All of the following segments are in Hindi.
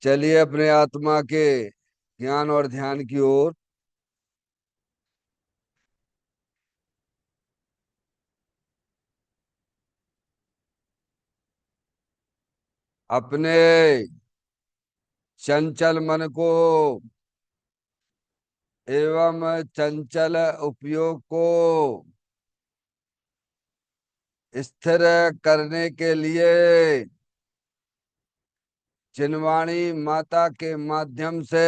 चलिए अपने आत्मा के ज्ञान और ध्यान की ओर। अपने चंचल मन को एवं चंचल उपयोग को स्थिर करने के लिए चिन्वाणी माता के माध्यम से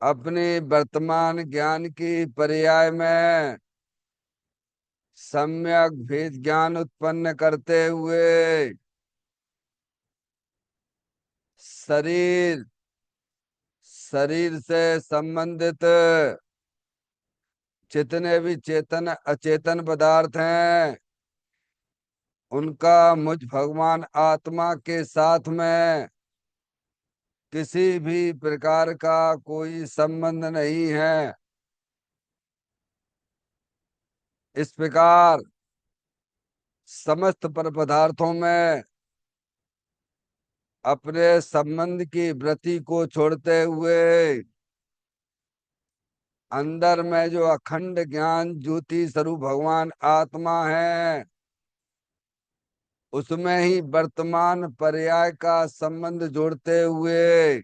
अपनी वर्तमान ज्ञान की पर्याय में सम्यक भेद ज्ञान उत्पन्न करते हुए शरीर शरीर से संबंधित जितने भी चेतन अचेतन पदार्थ हैं उनका मुझ भगवान आत्मा के साथ में किसी भी प्रकार का कोई संबंध नहीं है। इस प्रकार समस्त पर पदार्थों में अपने संबंध की वृत्ति को छोड़ते हुए अंदर में जो अखंड ज्ञान ज्योति स्वरूप भगवान आत्मा है उसमें ही वर्तमान पर्याय का संबंध जोड़ते हुए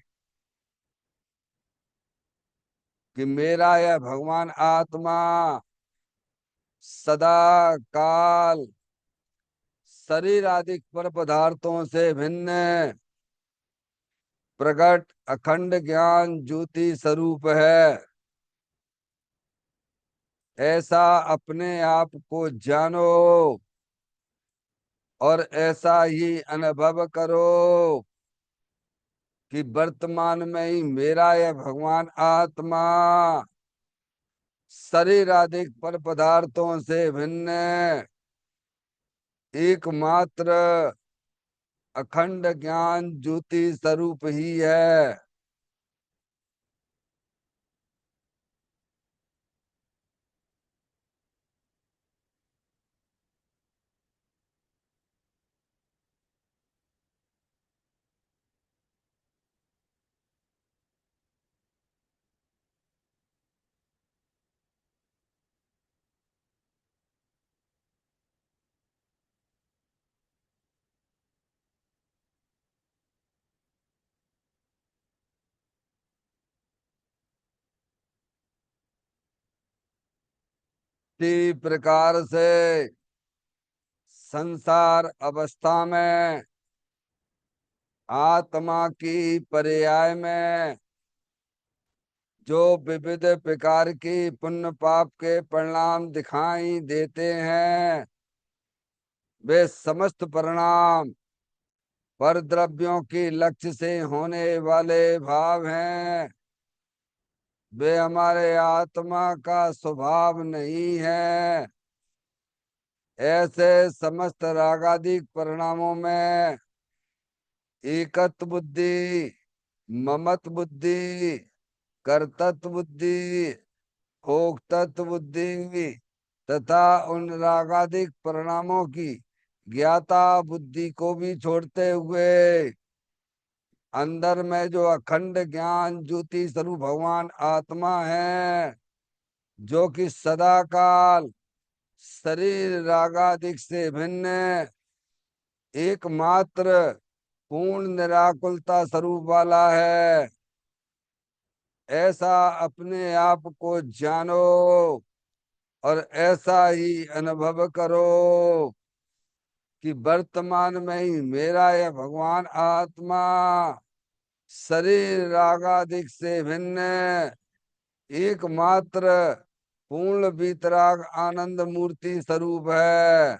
कि मेरा यह भगवान आत्मा सदा काल शरीर आदि पर पदार्थों से भिन्न प्रकट अखंड ज्ञान ज्योति स्वरूप है। ऐसा अपने आप को जानो और ऐसा ही अनुभव करो कि वर्तमान में ही मेरा यह भगवान आत्मा शरीर आदि पर पदार्थों से भिन्न एकमात्र अखंड ज्ञान ज्योति स्वरूप ही है। इसी प्रकार से संसार अवस्था में आत्मा की पर्याय में जो विविध प्रकार की पुण्य पाप के परिणाम दिखाई देते हैं वे समस्त परिणाम पर द्रव्यों की लक्ष्य से होने वाले भाव हैं। वे हमारे आत्मा का स्वभाव नहीं है। ऐसे समस्त रागादिक परिणामों में एकत्व बुद्धि, ममत्व बुद्धि, कर्तृत्व बुद्धि, भोक्तृत्व बुद्धि तथा उन रागादिक परिणामों की ज्ञाता बुद्धि को भी छोड़ते हुए अंदर में जो अखंड ज्ञान ज्योति स्वरूप भगवान आत्मा है जो कि सदा काल शरीर रागादिक से भिन्न एकमात्र पूर्ण निराकुलता स्वरूप वाला है। ऐसा अपने आप को जानो और ऐसा ही अनुभव करो कि वर्तमान में ही मेरा यह भगवान आत्मा शरीर रागादिक से भिन्न एकमात्र पूर्ण वीतराग आनंद मूर्ति स्वरूप है।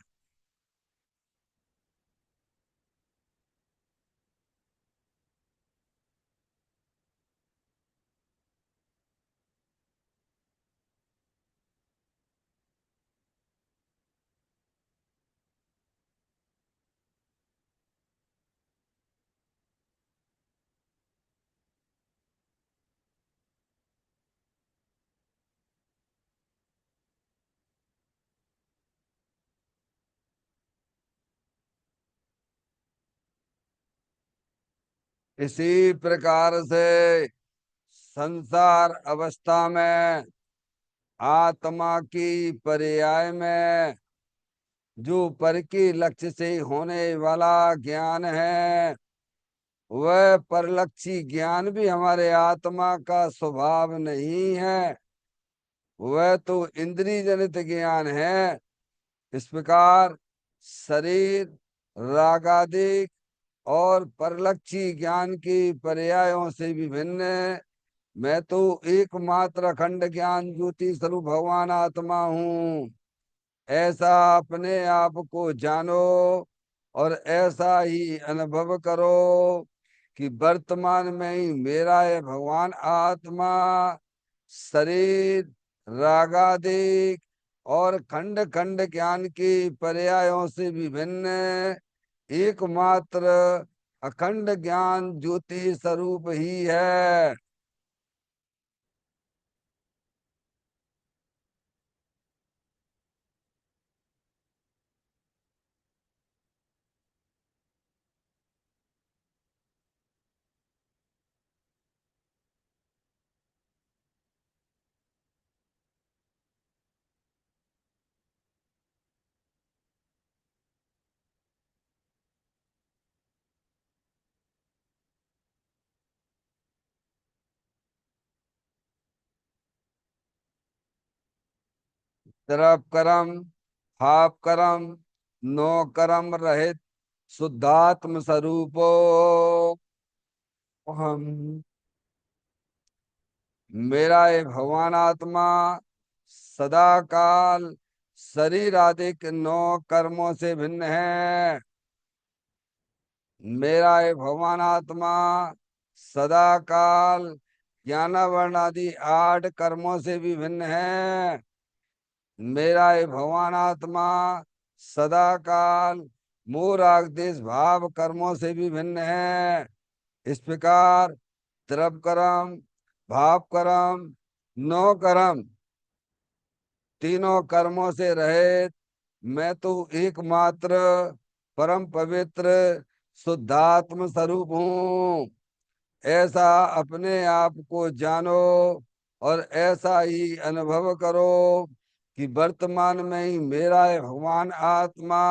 इसी प्रकार से संसार अवस्था में आत्मा की पर्याय में जो पर के लक्ष्य से होने वाला ज्ञान है, वह परलक्षी ज्ञान भी हमारे आत्मा का स्वभाव नहीं है। वह तो इंद्रिय जनित ज्ञान है। इस प्रकार शरीर, रागादिक और परलक्षी ज्ञान की पर्यायों से विभिन्न मैं तो एकमात्र अखंड ज्ञान ज्योति स्वरूप भगवान आत्मा हूँ, ऐसा अपने आप को जानो और ऐसा ही अनुभव करो कि वर्तमान में ही मेरा है भगवान आत्मा शरीर, रागादिक और खंड खंड ज्ञान की पर्यायों से विभिन्न एकमात्र अखंड ज्ञान ज्योति स्वरूप ही है। तरप करम, हाप करम, नो करम रहित शुद्धात्म स्वरूपो हम। मेरा ये भगवान आत्मा सदा काल शरीर आदि के नौ कर्मों से भिन्न है। मेरा ये भगवान आत्मा सदा काल ज्ञानावरण आदि 8 कर्मों से भी भिन्न है। मेरा ये भगवान आत्मा सदा काल मोह राग देश भाव कर्मों से भी भिन्न है। इस प्रकार द्रव कर्म, भाव कर्म, नो कर्म तीनों कर्मों से रहित मैं तो एकमात्र परम पवित्र शुद्धात्म स्वरूप हूँ, ऐसा अपने आप को जानो और ऐसा ही अनुभव करो कि वर्तमान में ही मेरा है भगवान आत्मा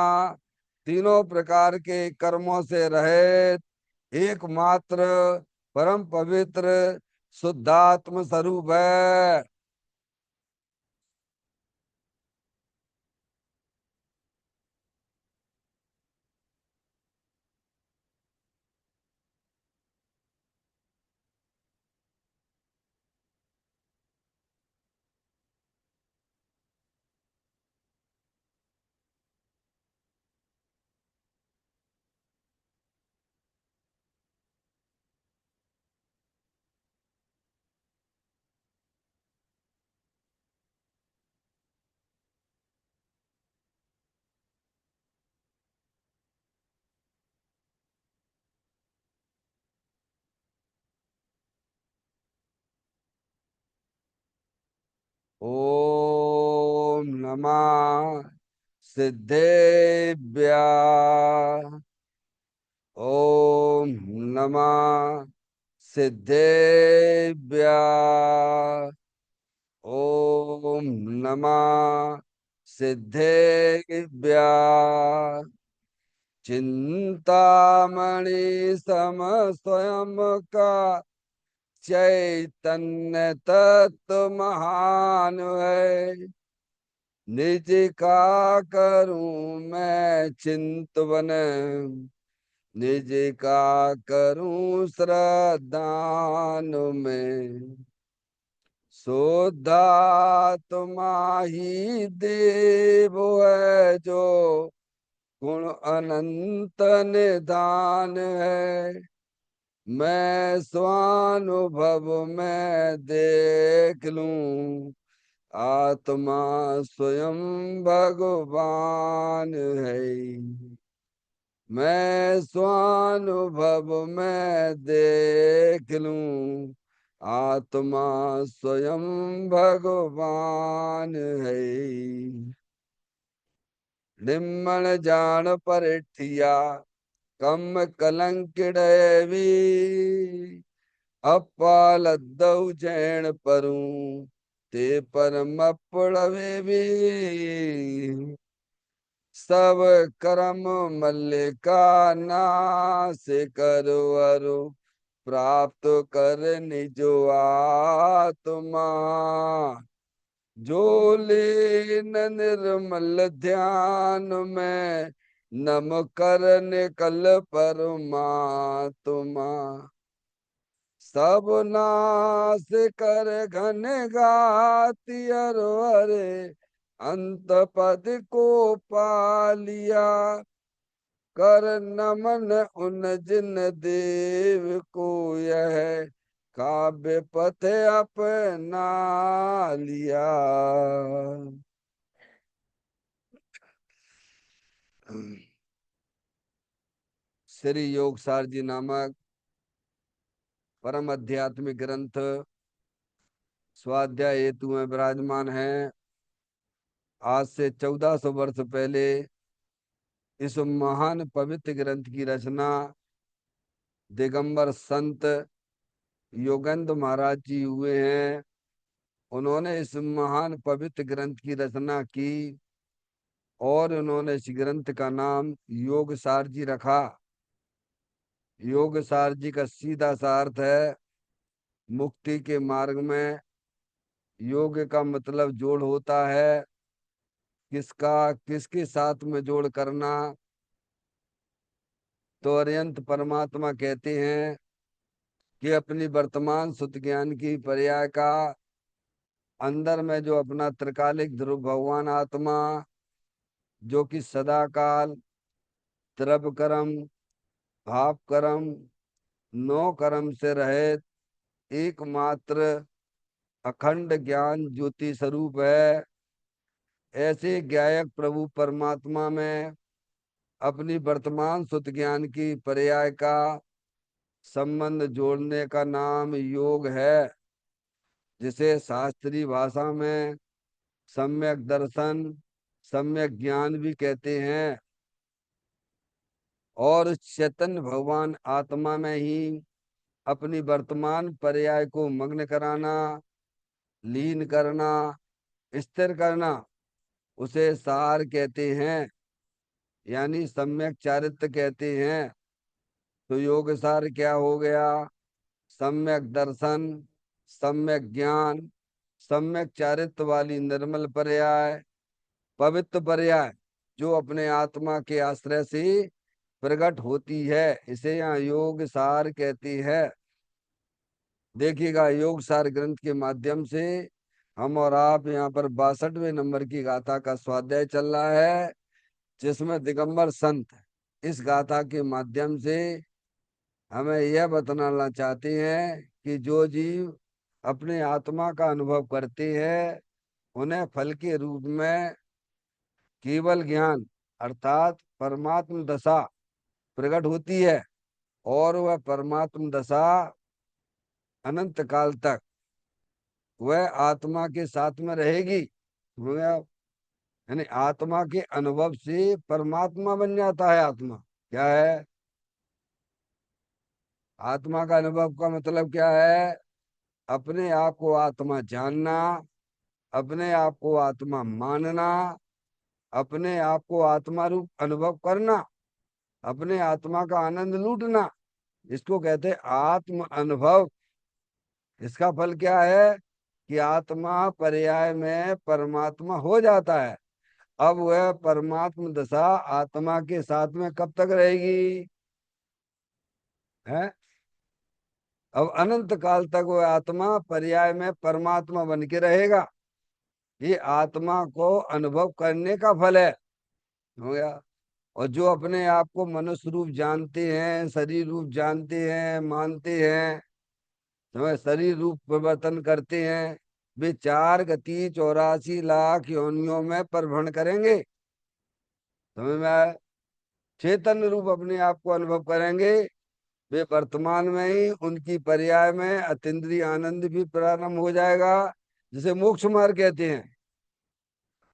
तीनों प्रकार के कर्मों से रहित एकमात्र परम पवित्र शुद्धात्म स्वरूप है। ओम नमः सिद्धेभ्य। ओम नमः सिद्धेभ्य। ओम नमः सिद्धेभ्य। चिंतामणि सम स्वयं का चैतन्य तत्व महान है। निज का करूं मैं चिंतवन, निज का करूं श्रद्धान में। शुद्धात्मा ही देव है जो गुण अनंत निधान है। मैं स्वानुभव में देख लूं आत्मा स्वयं भगवान है। मैं स्वानुभव में देख लूं आत्मा स्वयं भगवान है। निम्न जान परिठिया कम कलंकिड़वी अपालद्दौ जैन परू ते परम पड़वे भी सब करम मल्लिका नाश करवरु प्राप्त कर निजो आत्मा जो लीन निर्मल ध्यान में नम कर निकल परमात्मा सब नाश कर घन गाति अरे अंत पद को पालिया कर नमन उन जिन देव को यह काव्य पथ अपना लिया। श्री योगसार जी नामक परम आध्यात्मिक ग्रंथ स्वाध्याय हेतु में विराजमान है। आज से 1400 वर्ष पहले इस महान पवित्र ग्रंथ की रचना दिगंबर संत योगेंद्र महाराज जी हुए हैं। उन्होंने इस महान पवित्र ग्रंथ की रचना की और उन्होंने इस ग्रंथ का नाम योगसार जी रखा। योगसार जी का सीधा सा अर्थ है मुक्ति के मार्ग में। योग का मतलब जोड़ होता है। किसका किसके साथ में जोड़ करना? तो अरिहंत परमात्मा कहते हैं कि अपनी वर्तमान सुत ज्ञान की पर्याय का अंदर में जो अपना त्रिकालिक ध्रुव भगवान आत्मा जो कि सदा काल द्रव्य कर्म भाव कर्म नौ कर्म से रहित एकमात्र अखंड ज्ञान ज्योति स्वरूप है। ऐसे ज्ञायक प्रभु परमात्मा में अपनी वर्तमान सुत ज्ञान की पर्याय का संबंध जोड़ने का नाम योग है, जिसे शास्त्रीय भाषा में सम्यक दर्शन सम्यक ज्ञान भी कहते हैं। और चैतन्य भगवान आत्मा में ही अपनी वर्तमान पर्याय को मग्न कराना, लीन करना, स्थिर करना उसे सार कहते हैं, यानी सम्यक चारित्र कहते हैं। तो योग सार क्या हो गया? सम्यक दर्शन, सम्यक ज्ञान, सम्यक चारित्र वाली निर्मल पर्याय, पवित्र पर्याय जो अपने आत्मा के आश्रय से प्रकट होती है, इसे यहाँ योग सार कहती है। देखिएगा, योग सार ग्रंथ के माध्यम से हम और आप यहाँ पर 62वें नंबर की गाथा का स्वाध्याय चल रहा है, जिसमें दिगंबर संत इस गाथा के माध्यम से हमें यह बताना चाहते हैं कि जो जीव अपने आत्मा का अनुभव करते हैं उन्हें फल के रूप में केवल ज्ञान अर्थात परमात्म दशा प्रकट होती है, और वह परमात्म दशा अनंत काल तक वह आत्मा के साथ में रहेगी। वह यानी आत्मा के अनुभव से परमात्मा बन जाता है। आत्मा क्या है? आत्मा का अनुभव का मतलब क्या है? अपने आप को आत्मा जानना, अपने आप को आत्मा मानना, अपने आप को आत्मा रूप अनुभव करना, अपने आत्मा का आनंद लूटना, इसको कहते हैं आत्म अनुभव। इसका फल क्या है कि आत्मा पर्याय में परमात्मा हो जाता है। अब वह परमात्म दशा आत्मा के साथ में कब तक रहेगी? है अब अनंत काल तक वह आत्मा पर्याय में परमात्मा बन के रहेगा। ये आत्मा को अनुभव करने का फल है। हो गया। और जो अपने आप को मनुष्य रूप जानते हैं, शरीर रूप जानते हैं, मानते हैं, समझ शरीर रूप परिवर्तन करते हैं, वे 4 गति 84 लाख योनियों में परिभ्रमण करेंगे। समझ में आया? चैतन्य रूप अपने आप को अनुभव करेंगे। वे वर्तमान में ही उनकी पर्याय में अतीन्द्रिय आनंद भी प्रारंभ हो जाएगा, जिसे मोक्ष मार्ग कहते हैं।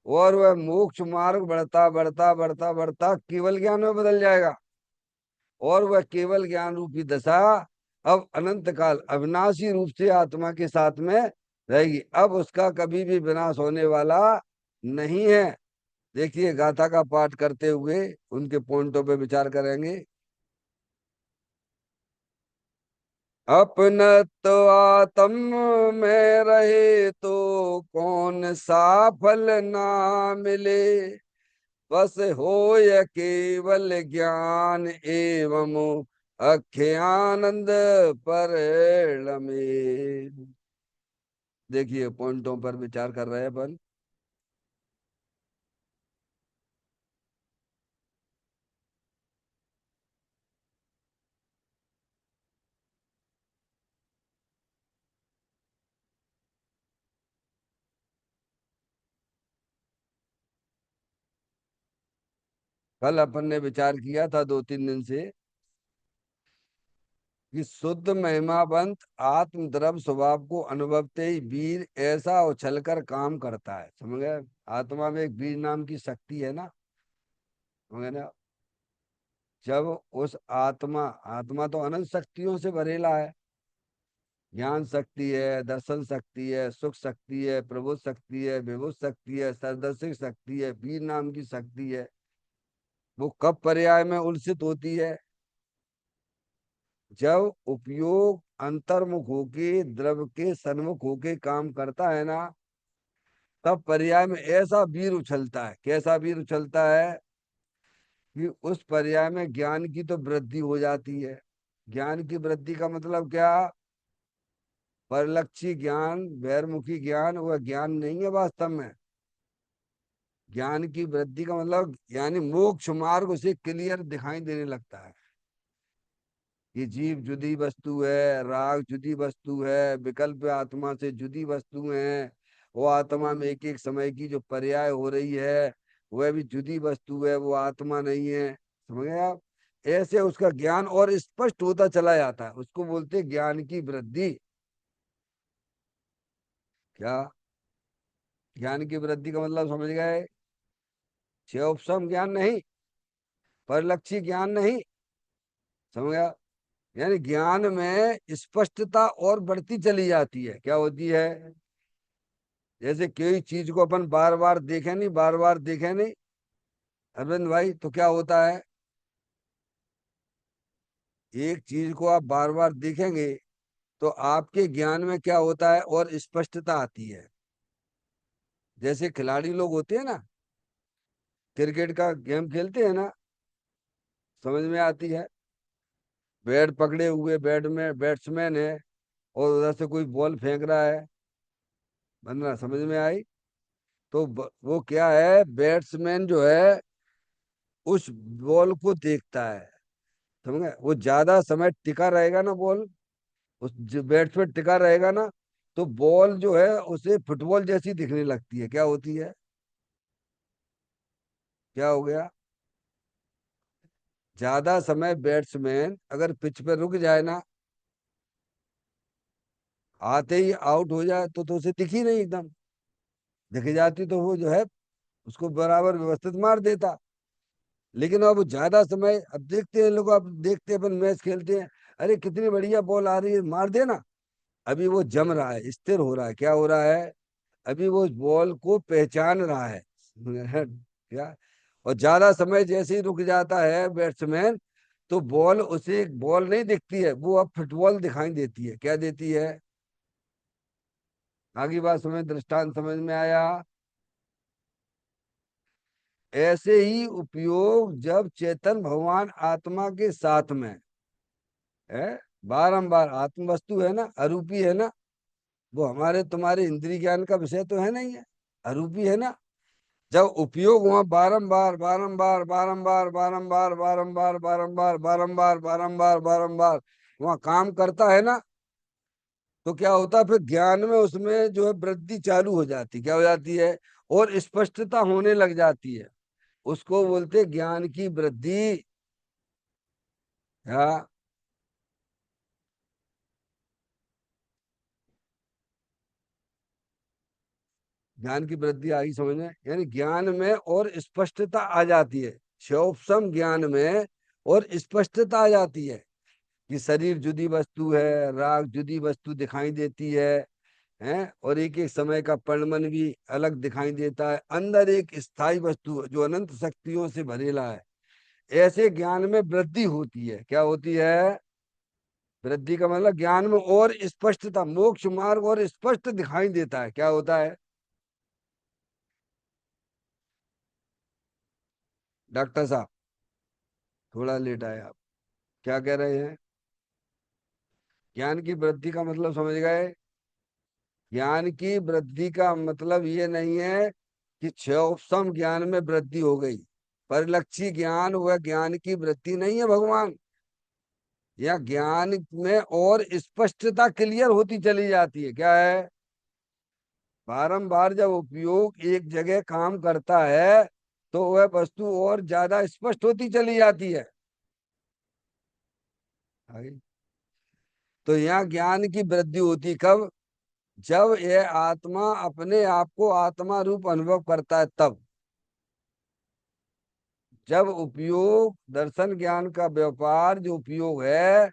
और वह मोक्ष मार्ग बढ़ता बढ़ता बढ़ता बढ़ता केवल ज्ञान में बदल जाएगा। और वह केवल ज्ञान रूपी दशा अब अनंत काल अविनाशी रूप से आत्मा के साथ में रहेगी। अब उसका कभी भी विनाश होने वाला नहीं है। देखिए गाथा का पाठ करते हुए उनके पॉइंटों पे विचार करेंगे। अपनत्व आत्म में रहे तो कौन सा फल ना मिले, बस होय केवल ज्ञान एवं अख्य आनंद परिणमे। देखिए पॉइंटों पर विचार कर रहे हैं अपन। कल अपन ने विचार किया था 2-3 दिन से कि शुद्ध महिमावंत आत्मद्रव स्वभाव को अनुभवते ही वीर ऐसा उछलकर काम करता है। समझ गए? आत्मा में एक वीर नाम की शक्ति है ना। समझ गए ना? जब उस आत्मा आत्मा तो अनंत शक्तियों से भरेला है। ज्ञान शक्ति है, दर्शन शक्ति है, सुख शक्ति है, प्रबोध शक्ति है, विभुत शक्ति है, सरदर्शिक शक्ति है, वीर नाम की शक्ति है। वो कब पर्याय में उलसित होती है? जब उपयोग अंतर्मुख होके द्रव के सन्मुख होके काम करता है ना, तब पर्याय में ऐसा वीर उछलता है। कैसा वीर उछलता है कि उस पर्याय में ज्ञान की तो वृद्धि हो जाती है। ज्ञान की वृद्धि का मतलब क्या? परलक्षी ज्ञान, बहिर्मुखी ज्ञान वह ज्ञान नहीं है वास्तव में। ज्ञान की वृद्धि का मतलब यानी मोक्ष मार्ग उसे क्लियर दिखाई देने लगता है कि जीव जुदी वस्तु है, राग जुदी वस्तु है, विकल्प आत्मा से जुदी वस्तु है। वो आत्मा में एक एक समय की जो पर्याय हो रही है वह भी जुदी वस्तु है, वो आत्मा नहीं है। समझ गए आप? ऐसे उसका ज्ञान और स्पष्ट होता चला जाता है, उसको बोलते हैं ज्ञान की वृद्धि। क्या? ज्ञान की वृद्धि का मतलब समझ गए? उपसम ज्ञान नहीं, परिलक्षी ज्ञान नहीं। समझ गया? यानी ज्ञान में स्पष्टता और बढ़ती चली जाती है। क्या होती है? जैसे कोई चीज को अपन बार बार देखे नहीं, बार बार देखे नहीं अरविंद भाई, तो क्या होता है? एक चीज को आप बार बार देखेंगे तो आपके ज्ञान में क्या होता है और स्पष्टता आती है। जैसे खिलाड़ी लोग होते हैं ना, क्रिकेट का गेम खेलते हैं ना, समझ में आती है। बैट पकड़े हुए बैट में बैट्समैन है और उधर से कोई बॉल फेंक रहा है, बंदा समझ में आई? तो वो क्या है, बैट्समैन जो है उस बॉल को देखता है। समझ गए? वो ज्यादा समय टिका रहेगा ना बॉल, उस बैट्स पे टिका रहेगा ना, तो बॉल जो है उसे फुटबॉल जैसी दिखने लगती है। क्या होती है? क्या हो गया? ज्यादा समय बैट्समैन अगर पिच पे रुक जाए ना, आते ही आउट हो जाए तो उसे दिखी नहीं, एकदम दिख जाती तो वो जो है उसको बराबर व्यवस्थित मार देता। लेकिन अब ज्यादा समय, अब देखते हैं लोग, अब देखते हैं अपन मैच खेलते हैं, अरे कितनी बढ़िया बॉल आ रही है, मार देना। अभी वो जम रहा है, स्थिर हो रहा है। क्या हो रहा है? अभी वो बॉल को पहचान रहा है। क्या? और ज्यादा समय जैसे ही रुक जाता है बैट्समैन, तो बॉल उसे बॉल नहीं दिखती है, वो अब फुटबॉल दिखाई देती है। क्या देती है? आगे बात समझ, दृष्टांत समझ में आया? ऐसे ही उपयोग जब चेतन भगवान आत्मा के साथ में है, बारंबार आत्म वस्तु है ना, अरूपी है ना, वो हमारे तुम्हारे इंद्रिय ज्ञान का विषय तो है नहीं है, अरूपी है ना। जब उपयोग हुआ बारंबार बारंबार बारंबार बारंबार बारंबार बारंबार बारंबार बारंबार बारंबार वहां काम करता है ना, तो क्या होता है फिर ज्ञान में उसमें जो है वृद्धि चालू हो जाती। क्या हो जाती है? और स्पष्टता होने लग जाती है। उसको बोलते ज्ञान की वृद्धि। हाँ, ज्ञान की वृद्धि आई समझ में, यानी ज्ञान में और स्पष्टता आ जाती है। शोपसम ज्ञान में और स्पष्टता आ जाती है कि शरीर जुदी वस्तु है, राग जुदी वस्तु दिखाई देती है, और एक एक समय का परिणमन भी अलग दिखाई देता है। अंदर एक स्थायी वस्तु जो अनंत शक्तियों से भरेला है। ऐसे ज्ञान में वृद्धि होती है। क्या होती है? वृद्धि का मतलब ज्ञान में और स्पष्टता, मोक्ष मार्ग और स्पष्ट दिखाई देता है। क्या होता है? डॉक्टर साहब थोड़ा लेट आए आप। क्या कह रहे हैं? ज्ञान की वृद्धि का मतलब समझ गए? ज्ञान की वृद्धि का मतलब ये नहीं है कि क्षोभसम ज्ञान में वृद्धि हो गई। परिलक्षी ज्ञान वह ज्ञान की वृद्धि नहीं है भगवान। या ज्ञान में और स्पष्टता क्लियर होती चली जाती है। क्या है? बारंबार जब उपयोग एक जगह काम करता है तो वह वस्तु और ज्यादा स्पष्ट होती चली जाती है। आगे। तो यहाँ ज्ञान की वृद्धि होती कब? जब यह आत्मा अपने आप को आत्मा रूप अनुभव करता है तब। जब उपयोग दर्शन ज्ञान का व्यापार जो उपयोग है,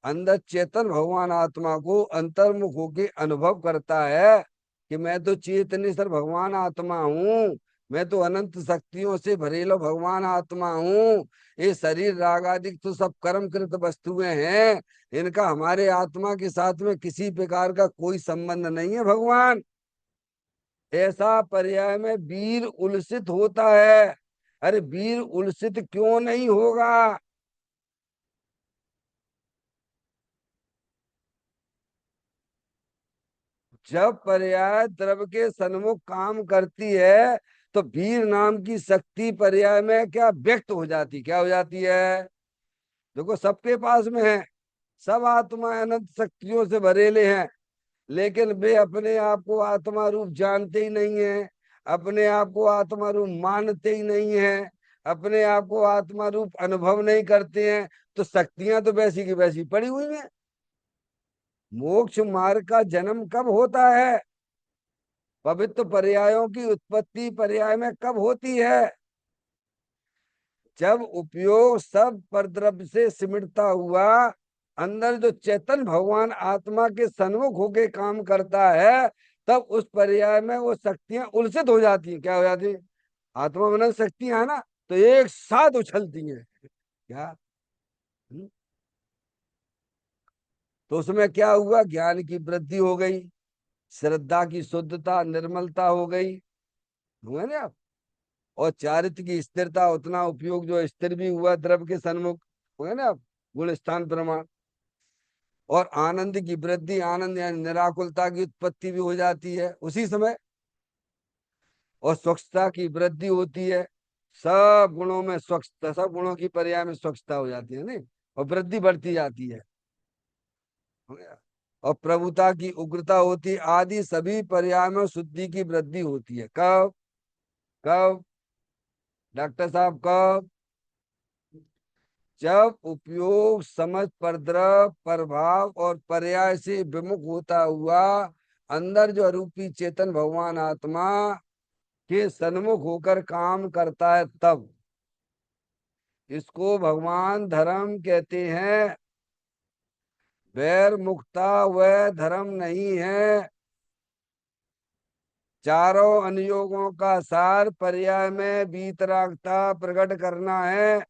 अंदर चेतन भगवान आत्मा को अंतर्मुख होके अनुभव करता है कि मैं तो चेतनेश्वर भगवान आत्मा हूँ, मैं तो अनंत शक्तियों से भरेलो भगवान आत्मा हूँ। ये शरीर राग आदि तो सब कर्मकृत वस्तुएं हैं, इनका हमारे आत्मा के साथ में किसी प्रकार का कोई संबंध नहीं है भगवान। ऐसा पर्याय में वीर उलसित होता है। अरे वीर उलसित क्यों नहीं होगा? जब पर्याय द्रव्य के सन्मुख काम करती है तो वीर नाम की शक्ति पर्याय में क्या व्यक्त हो जाती, क्या हो जाती है? देखो सबके पास में है, सब आत्मा अनंत शक्तियों से भरेले हैं, लेकिन वे अपने आप को आत्मा रूप जानते ही नहीं है, अपने आप को आत्मा रूप मानते ही नहीं है, अपने आप को आत्मा रूप अनुभव नहीं करते हैं। तो शक्तियां तो वैसी की वैसी पड़ी हुई हैं। मोक्ष मार्ग का जन्म कब होता है? पवित्र पर्यायों की उत्पत्ति पर्याय में कब होती है? जब उपयोग सब परद्रव्य से सिमटता हुआ अंदर जो चेतन भगवान आत्मा के सन्मुख होके काम करता है, तब उस पर्याय में वो शक्तियां उलसित हो जाती हैं। क्या हो जाती है? आत्मा मन शक्तियां है ना, तो एक साथ उछलती हैं। क्या? हम्म? तो उसमें क्या हुआ? ज्ञान की वृद्धि हो गई, श्रद्धा की शुद्धता निर्मलता हो गई, हुआ ना? और चारित्र की स्थिरता, उतना उपयोग जो स्थिर भी हुआ द्रव्य के सन्मुख, हुआ ना? गुण स्थान प्रमाण। और आनंद की वृद्धि, आनंद यानी निराकुलता की उत्पत्ति भी हो जाती है उसी समय। और स्वच्छता की वृद्धि होती है, सब गुणों में स्वच्छता, सब गुणों की पर्याय में स्वच्छता हो जाती है नहीं, और वृद्धि बढ़ती जाती है। हो गया? और प्रभुता की उग्रता होती, आदि सभी पर्याय में शुद्धि की वृद्धि होती है। कब? कब डॉक्टर साहब? कब? जब उपयोग समझ परद्रव प्रभाव और पर्याय से विमुख होता हुआ अंदर जो अरूपी चेतन भगवान आत्मा के सन्मुख होकर काम करता है तब। इसको भगवान धर्म कहते हैं। वैर मुक्ता वह धर्म नहीं है। चारों अनुयोगों का सार पर्याय में वीतरागता प्रकट करना है।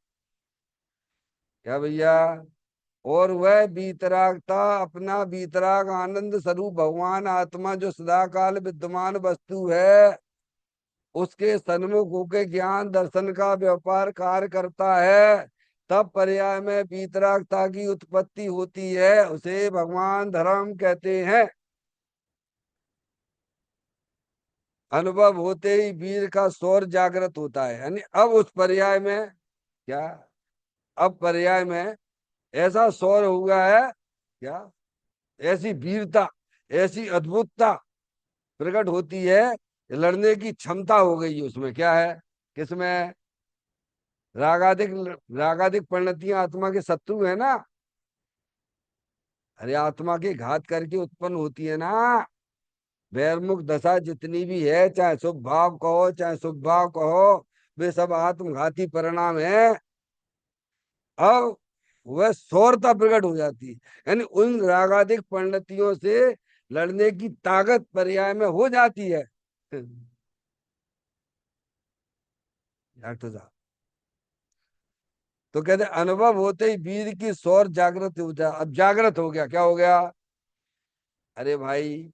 क्या भैया? और वह वीतरागता अपना वीतराग आनंद स्वरूप भगवान आत्मा जो सदाकाल विद्यमान वस्तु है, उसके सन्मुख होके ज्ञान दर्शन का व्यापार कार्य करता है। तब पर्याय में वीतरागता की उत्पत्ति होती है, उसे भगवान धर्म कहते हैं। अनुभव होते ही वीर का स्वर जागृत होता है, यानी अब उस पर्याय में क्या, अब पर्याय में ऐसा स्वर हुआ है क्या, ऐसी वीरता, ऐसी अद्भुतता प्रकट होती है, लड़ने की क्षमता हो गई है उसमें। क्या है? किसमें? रागादिक, रागादिक परिणतियां आत्मा के शत्रु है ना। अरे आत्मा के घात करके उत्पन्न होती है ना। वैरमुख दशा जितनी भी है, चाहे शुभ भाव कहो चाहे शुभ भाव कहो, वे सब आत्मघाती परिणाम है। अब वह सौरता प्रकट हो जाती है। यानी उन रागाधिक परिणतियों से लड़ने की ताकत पर्याय में हो जाती है। डॉक्टर साहब तो कहते अनुभव होते ही वीर की सौर जागृत हो जा। अब जागृत हो गया, क्या हो गया? अरे भाई,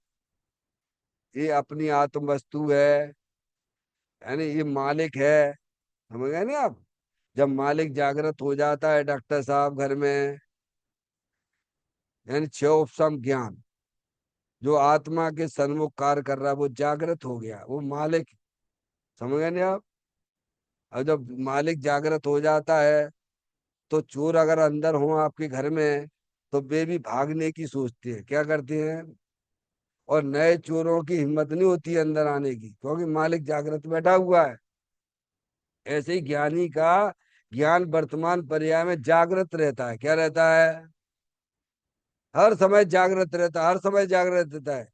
ये अपनी आत्म वस्तु है, यानी ये मालिक है। समझ गए नहीं आप? जब मालिक जागृत हो जाता है डॉक्टर साहब घर में, यानी छह उपशम ज्ञान जो आत्मा के सन्मुख कार्य कर रहा है वो जागृत हो गया, वो मालिक। समझ गए नहीं आप? अब जब मालिक जागृत हो जाता है तो चोर अगर अंदर हो आपके घर में तो वे भी भागने की सोचते हैं, क्या करते हैं? और नए चोरों की हिम्मत नहीं होती है अंदर आने की, क्योंकि मालिक जागृत बैठा हुआ है। ऐसे ही ज्ञानी का ज्ञान वर्तमान पर्याय में जागृत रहता है। क्या रहता है? हर समय जागृत रहता है, हर समय जागृत रहता है।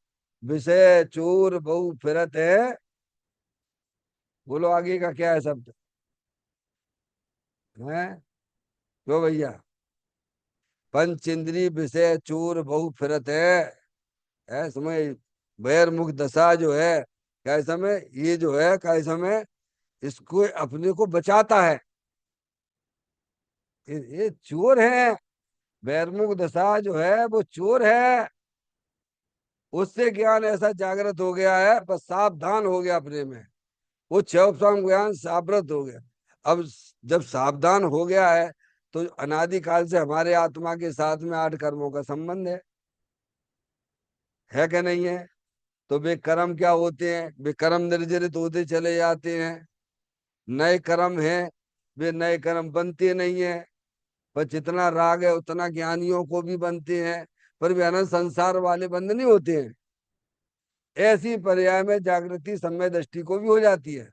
विषय चोर बहु फिरत है। बोलो आगे का क्या है शब्द है? क्यों भैया? पंच इंद्रिय विषय चोर बहु फिरत है समय। बहिर्मुख दशा जो है, क्या समय ये जो है, क्या समय इसको अपने को बचाता है। ये चोर है। बहिर्मुख दशा जो है वो चोर है। उससे ज्ञान ऐसा जागृत हो गया है, बस सावधान हो गया अपने में। वो छह उपसम ज्ञान सावृत हो गया। अब जब सावधान हो गया है तो अनादि काल से हमारे आत्मा के साथ में आठ कर्मों का संबंध है क्या नहीं है? तो वे कर्म क्या होते हैं? वे कर्म निर्जरित होते चले जाते हैं। नए कर्म हैं, वे नए कर्म बनते नहीं है। पर जितना राग है उतना ज्ञानियों को भी बनते हैं, पर वे अनंत संसार वाले बंद नहीं होते हैं। ऐसी पर्याय में जागृति समय दृष्टि को भी हो जाती है।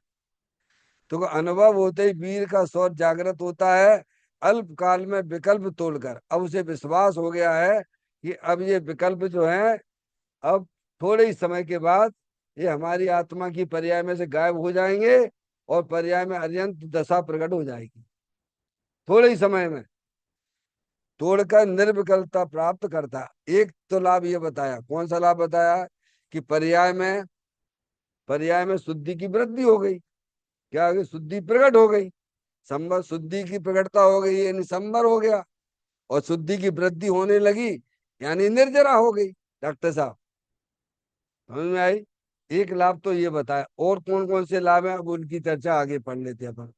तो अनुभव होते ही वीर का स्वर जागृत होता है। अल्प काल में विकल्प तोड़कर अब उसे विश्वास हो गया है कि अब ये विकल्प जो है, अब थोड़े ही समय के बाद ये हमारी आत्मा की पर्याय में से गायब हो जाएंगे और पर्याय में अत्यंत दशा प्रकट हो जाएगी। थोड़े ही समय में तोड़कर निर्विकल्पता प्राप्त करता। एक तो लाभ ये बताया, कौन सा लाभ बताया? कि पर्याय में शुद्धि की वृद्धि हो गई। क्या हो गई? शुद्धि प्रकट हो गई। संबर शुद्धि की प्रकटता हो गई यानी संबर हो गया। और शुद्धि की वृद्धि होने लगी यानी निर्जरा हो गई। डॉक्टर साहब समझ में आई? एक लाभ तो ये बताया, और कौन कौन से लाभ हैं अब उनकी चर्चा आगे पढ़ लेते हैं अपन।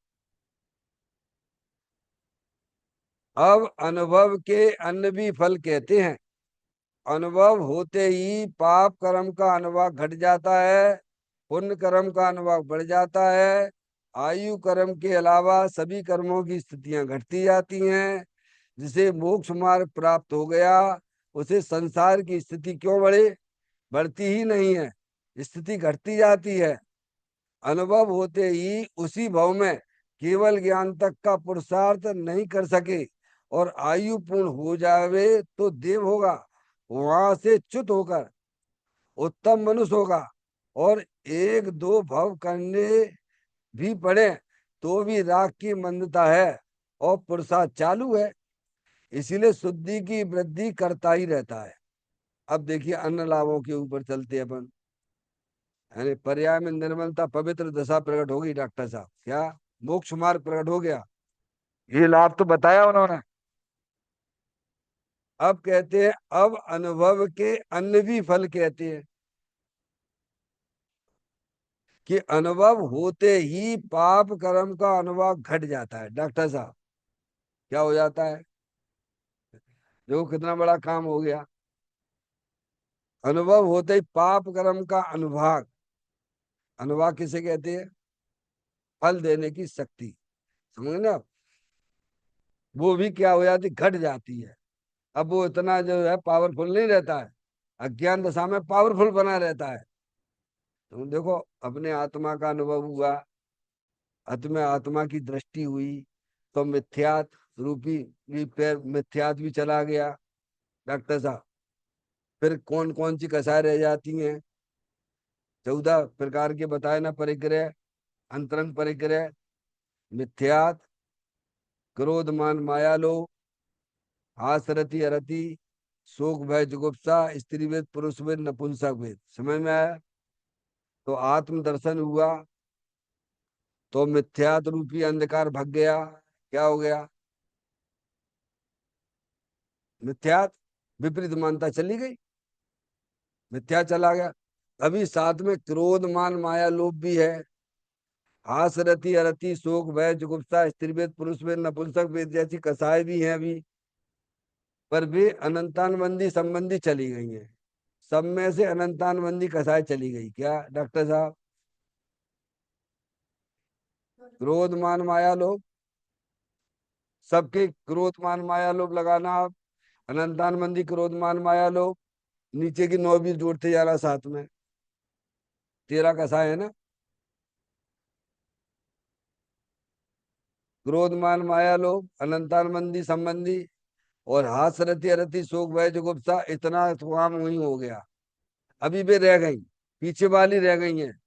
अब अनुभव के अन्य भी फल कहते हैं। अनुभव होते ही पाप कर्म का अनुभाग घट जाता है, पुण्य कर्म का अनुभाग बढ़ जाता है। आयु कर्म के अलावा सभी कर्मों की स्थितियां घटती जाती हैं। जिसे मोक्ष मार्ग प्राप्त हो गया उसे संसार की स्थिति क्यों बढ़े? बढ़ती ही नहीं है, स्थिति घटती जाती है। अनुभव होते ही उसी भव में केवल ज्ञान तक का पुरुषार्थ नहीं कर सके और आयु पूर्ण हो जावे तो देव होगा, वहां से च्युत होकर उत्तम मनुष्य होगा। और एक दो भव करने भी पड़े तो भी राग की मंदता है और पुरुषार्थ चालू है। इसीलिए शुद्धि की वृद्धि करता ही रहता है। अब देखिए अन्य लाभों के ऊपर चलते हैं अपन। यानी पर्याय में निर्मलता पवित्र दशा प्रकट होगी डॉक्टर साहब, क्या मोक्ष मार्ग प्रकट हो गया। ये लाभ तो बताया उन्होंने। अब कहते हैं अब अनुभव के अन्य भी फल कहते हैं कि अनुभव होते ही पाप कर्म का अनुभव घट जाता है। डॉक्टर साहब क्या हो जाता है? देखो कितना बड़ा काम हो गया। अनुभव होते ही पाप कर्म का अनुभाग, अनुभाग किसे कहते हैं? फल देने की शक्ति। समझ ना? वो भी क्या हो जाती? घट जाती है। अब वो इतना जो है पावरफुल नहीं रहता है। अज्ञान दशा में पावरफुल बना रहता है। तो देखो अपने आत्मा का अनुभव हुआ, अंत में आत्मा की दृष्टि हुई तो मिथ्यात रूपी भी पैर मिथ्यात भी चला गया। डॉक्टर साहब फिर कौन कौन सी कसाय रह जाती हैं? 14 प्रकार के बताए ना, परिग्रह, अंतरंग परिग्रह, मिथ्यात, क्रोध मान माया लोभ, हास रति अरति, शोक भय जुगुप्सा, स्त्री वेद पुरुष वेद नपुंसक वेद। समझ में आया? तो आत्म दर्शन हुआ तो मिथ्यात्व रूपी अंधकार भग गया। क्या हो गया? मिथ्यात्व, विपरीत मानता चली गई, मिथ्या चला गया। अभी साथ में क्रोध मान माया लोभ भी है, हास रति अरति, शोक भय जुगुप्सा, स्त्री वेद पुरुष वेद नपुंसक वेद जैसी कसाएं भी हैं अभी, पर वे अनंतानबंदी संबंधी चली गई हैं। सब में से अनंतानबंदी कसाय चली गई। क्या डॉक्टर साहब? क्रोध मान माया लोभ, सबके क्रोध मान माया लोभ लगाना आप। अनंतानबंदी क्रोध मान माया लोभ, नीचे की नौ भी जोड़ते जाना साथ में, 13 कसाय है ना। क्रोध मान माया लोभ, अनंतानबंदी संबंधी, और हास रति अरति, शोक भय जुगुप्सा, इतना काम वही हो गया। अभी वे रह गई, पीछे वाली रह गई हैं।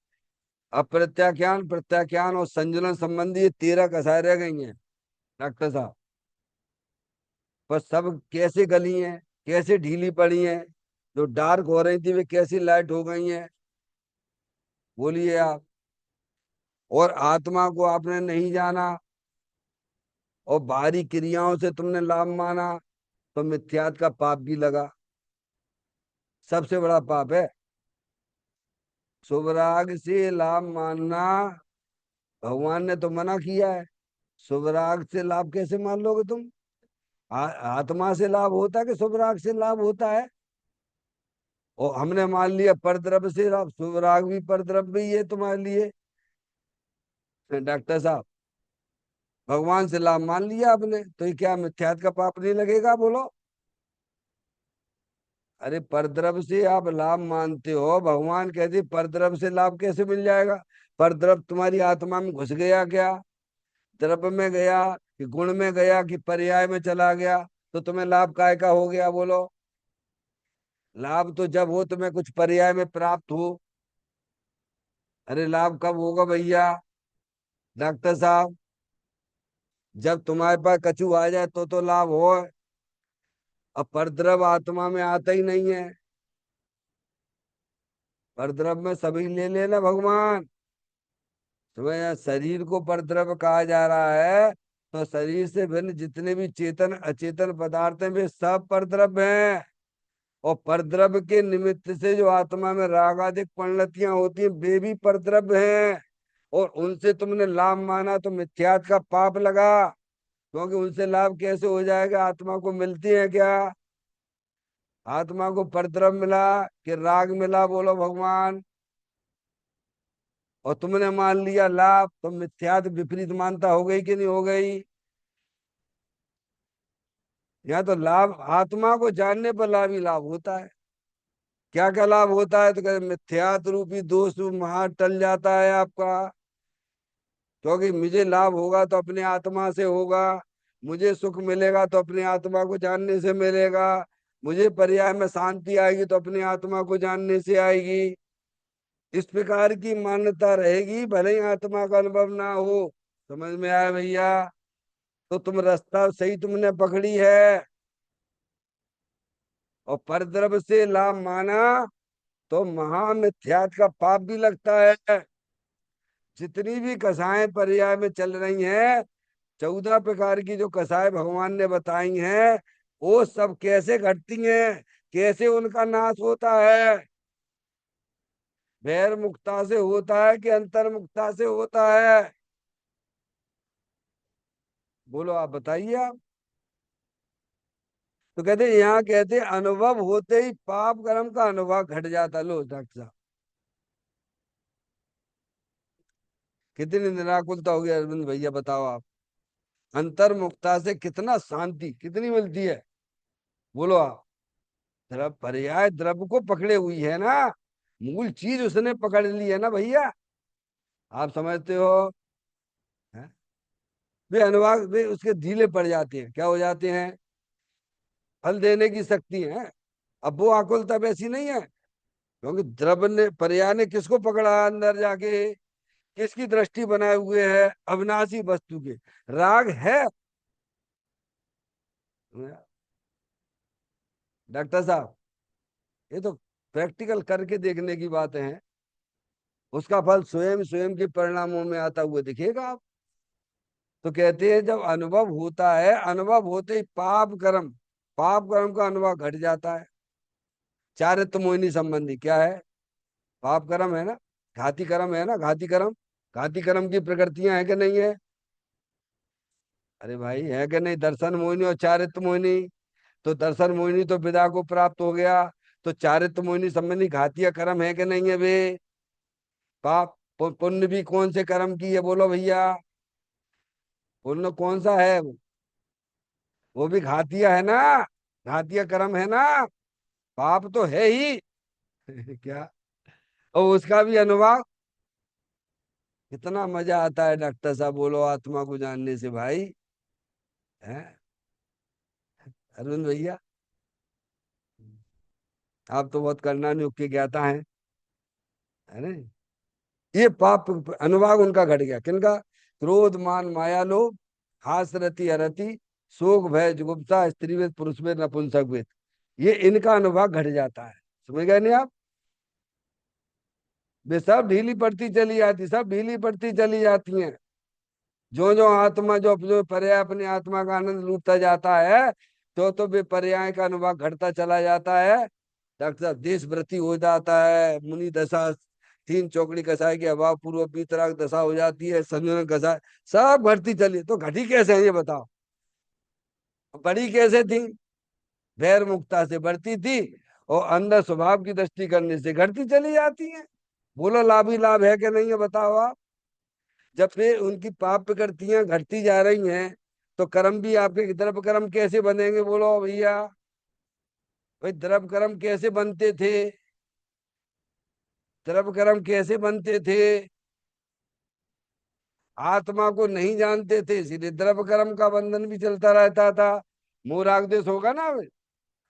अब प्रत्याख्यान प्रत्याख्यान और संजुलन संबंधी ये 13 कसाय रह गई हैं डॉक्टर साहब। पर सब कैसे गली हैं, कैसे ढीली पड़ी हैं, जो डार्क हो रही थी वे कैसी लाइट हो गई हैं, बोलिए आप। और आत्मा को आपने नहीं जाना और बाहरी क्रियाओं से तुमने लाभ माना, तो मिथ्यात का पाप भी लगा। सबसे बड़ा पाप है शुभराग से लाभ मानना। भगवान ने तो मना किया है। शुभराग से लाभ कैसे मान लोगे तुम? आत्मा से लाभ होता है कि शुभराग से लाभ होता है? और हमने मान लिया परद्रव्य से लाभ, शुभराग भी परद्रव्य ही है तुम्हारे लिए डॉक्टर साहब। भगवान से लाभ मान लिया आपने, तो ये क्या मिथ्यात का पाप नहीं लगेगा? बोलो। अरे परद्रव्य से आप लाभ मानते हो, भगवान कहते परद्रव्य से लाभ कैसे मिल जाएगा? परद्रव्य तुम्हारी आत्मा में घुस गया क्या? द्रव्य में गया कि गुण में गया कि पर्याय में चला गया? तो तुम्हें लाभ काय का हो गया? बोलो। लाभ तो जब हो तुम्हें कुछ पर्याय में प्राप्त हो। अरे लाभ कब होगा भैया डॉक्टर साहब? जब तुम्हारे पास कछु आ जाए तो लाभ हो। अब परद्रव आत्मा में आता ही नहीं है। परद्रव में सभी ले लेना भगवान। तुम्हें यहाँ शरीर को परद्रव कहा जा रहा है, तो शरीर से भिन्न जितने भी चेतन अचेतन पदार्थ हैं वे सब परद्रव हैं। और परद्रव्य के निमित्त से जो आत्मा में रागादिक परिणतियां होती हैं वे भी परद्रव्य हैं। और उनसे तुमने लाभ माना तो मिथ्यात का पाप लगा। क्योंकि उनसे लाभ कैसे हो जाएगा? आत्मा को मिलती है क्या? आत्मा को परद्रव्य मिला कि राग मिला? बोलो भगवान। और तुमने मान लिया लाभ, तो मिथ्यात विपरीत मानता हो गई कि नहीं हो गई? यहाँ तो लाभ आत्मा को जानने पर लाभ ही लाभ होता है। क्या क्या लाभ होता है? तो कहते मिथ्यात रूपी दोष महा टल जाता है आपका। क्योंकि मुझे लाभ होगा तो अपने आत्मा से होगा, मुझे सुख मिलेगा तो अपने आत्मा को जानने से मिलेगा, मुझे पर्याय में शांति आएगी तो अपने आत्मा को जानने से आएगी। इस प्रकार की मान्यता रहेगी भले ही आत्मा का अनुभव ना हो। समझ में आया भैया? तो तुम रास्ता सही तुमने पकड़ी है। और परद्रव्य से लाभ माना तो महामिथ्यात का पाप भी लगता है। जितनी भी कसाएं पर्याय में चल रही हैं, 14 प्रकार की जो कसाएं भगवान ने बताई हैं, वो सब कैसे घटती हैं, कैसे उनका नाश होता है? बैर मुक्ता से होता है कि अंतर मुक्ता से होता है? बोलो, आप बताइए आप। तो कहते यहाँ कहते अनुभव होते ही पाप कर्म का अनुभव घट जाता। लो डॉक्टर साहब, कितनी निराकुलता होगी अरविंद भैया, बताओ आप। अंतर्मुखता से कितना शांति कितनी मिलती है? बोलो आप। द्रव पर्याय द्रव्य को पकड़े हुई है ना, मूल चीज उसने पकड़ ली है ना भैया। आप समझते हो? हैं? वे अनुवाद वे उसके ढीले पड़ जाते हैं। क्या हो जाते हैं? फल देने की शक्ति है। अब वो आकुलता वैसी नहीं है। क्योंकि द्रव्य ने पर्याय ने किसको पकड़ा अंदर जाके? किसकी दृष्टि बनाए हुए है? अविनाशी वस्तु के। राग है, डॉक्टर साहब, ये तो प्रैक्टिकल करके देखने की बातें हैं। उसका फल स्वयं स्वयं के परिणामों में आता हुआ दिखेगा आप। तो कहते हैं जब अनुभव होता है, अनुभव होते ही पाप कर्म का अनुभव घट जाता है। चारित्र मोहिनी संबंधी क्या है? पाप कर्म है ना, घाती कर्म है ना, घाती कर्म। घाती कर्म की प्रकृतियां है कि नहीं है? अरे भाई, है कि नहीं? दर्शन मोहिनी और चारित्र मोहिनी। तो दर्शन मोहिनी तो विदा को प्राप्त हो गया। तो चारित्र मोहिनी संबंधी घातीय कर्म है कि नहीं है वे? पाप पुण्य भी कौन से कर्म की है बोलो भैया? पुण्य कौन सा है? वो भी घातीय है ना, घातीय कर्म है ना। पाप तो है ही। क्या? और उसका भी अनुभव। कितना मजा आता है डॉक्टर साहब, बोलो, आत्मा को जानने से भाई। है अरविंद भैया, आप तो बहुत करना नहीं के ज्ञाता है ना? ये पाप अनुभाग उनका घट गया। किनका? क्रोध मान माया लोभ, हास रति अरति, शोक भय जुगुप्सा, स्त्रीवेद पुरुषवेद नपुंसक वेद, ये इनका अनुभाग घट जाता है। समझ गए नहीं आप? वे सब ढीली पड़ती चली जाती, सब ढीली पड़ती चली जाती हैं। जो जो आत्मा जो पर्याय अपनी आत्मा का आनंद लूटता जाता है, तो वे पर्याय का अनुभाग घटता चला जाता है। डॉक्टर साहब, देशभ्रति हो जाता है, मुनि दशा, तीन चौकड़ी कसाय के अभाव पूर्व पीतराग दशा हो जाती है, संयोजन कसाय, सब घटती चली। तो घटी कैसे है ये बताओ? बड़ी कैसे थी? वैर मुक्ता से बढ़ती थी, और अंदर स्वभाव की दृष्टि करने से घटती चली जाती है। बोलो, लाभ ही लाभ है कि नहीं है बताओ आप? जब फिर उनकी पाप प्रकृतियां घटती जा रही हैं, तो कर्म भी आपके द्रव्य कर्म कैसे बनेंगे बोलो भैया? भाई, द्रव्य कर्म कैसे बनते थे? द्रव्य कर्म कैसे बनते थे? आत्मा को नहीं जानते थे, इसलिए द्रव्य कर्म का बंधन भी चलता रहता था। मोह राग द्वेष होगा ना।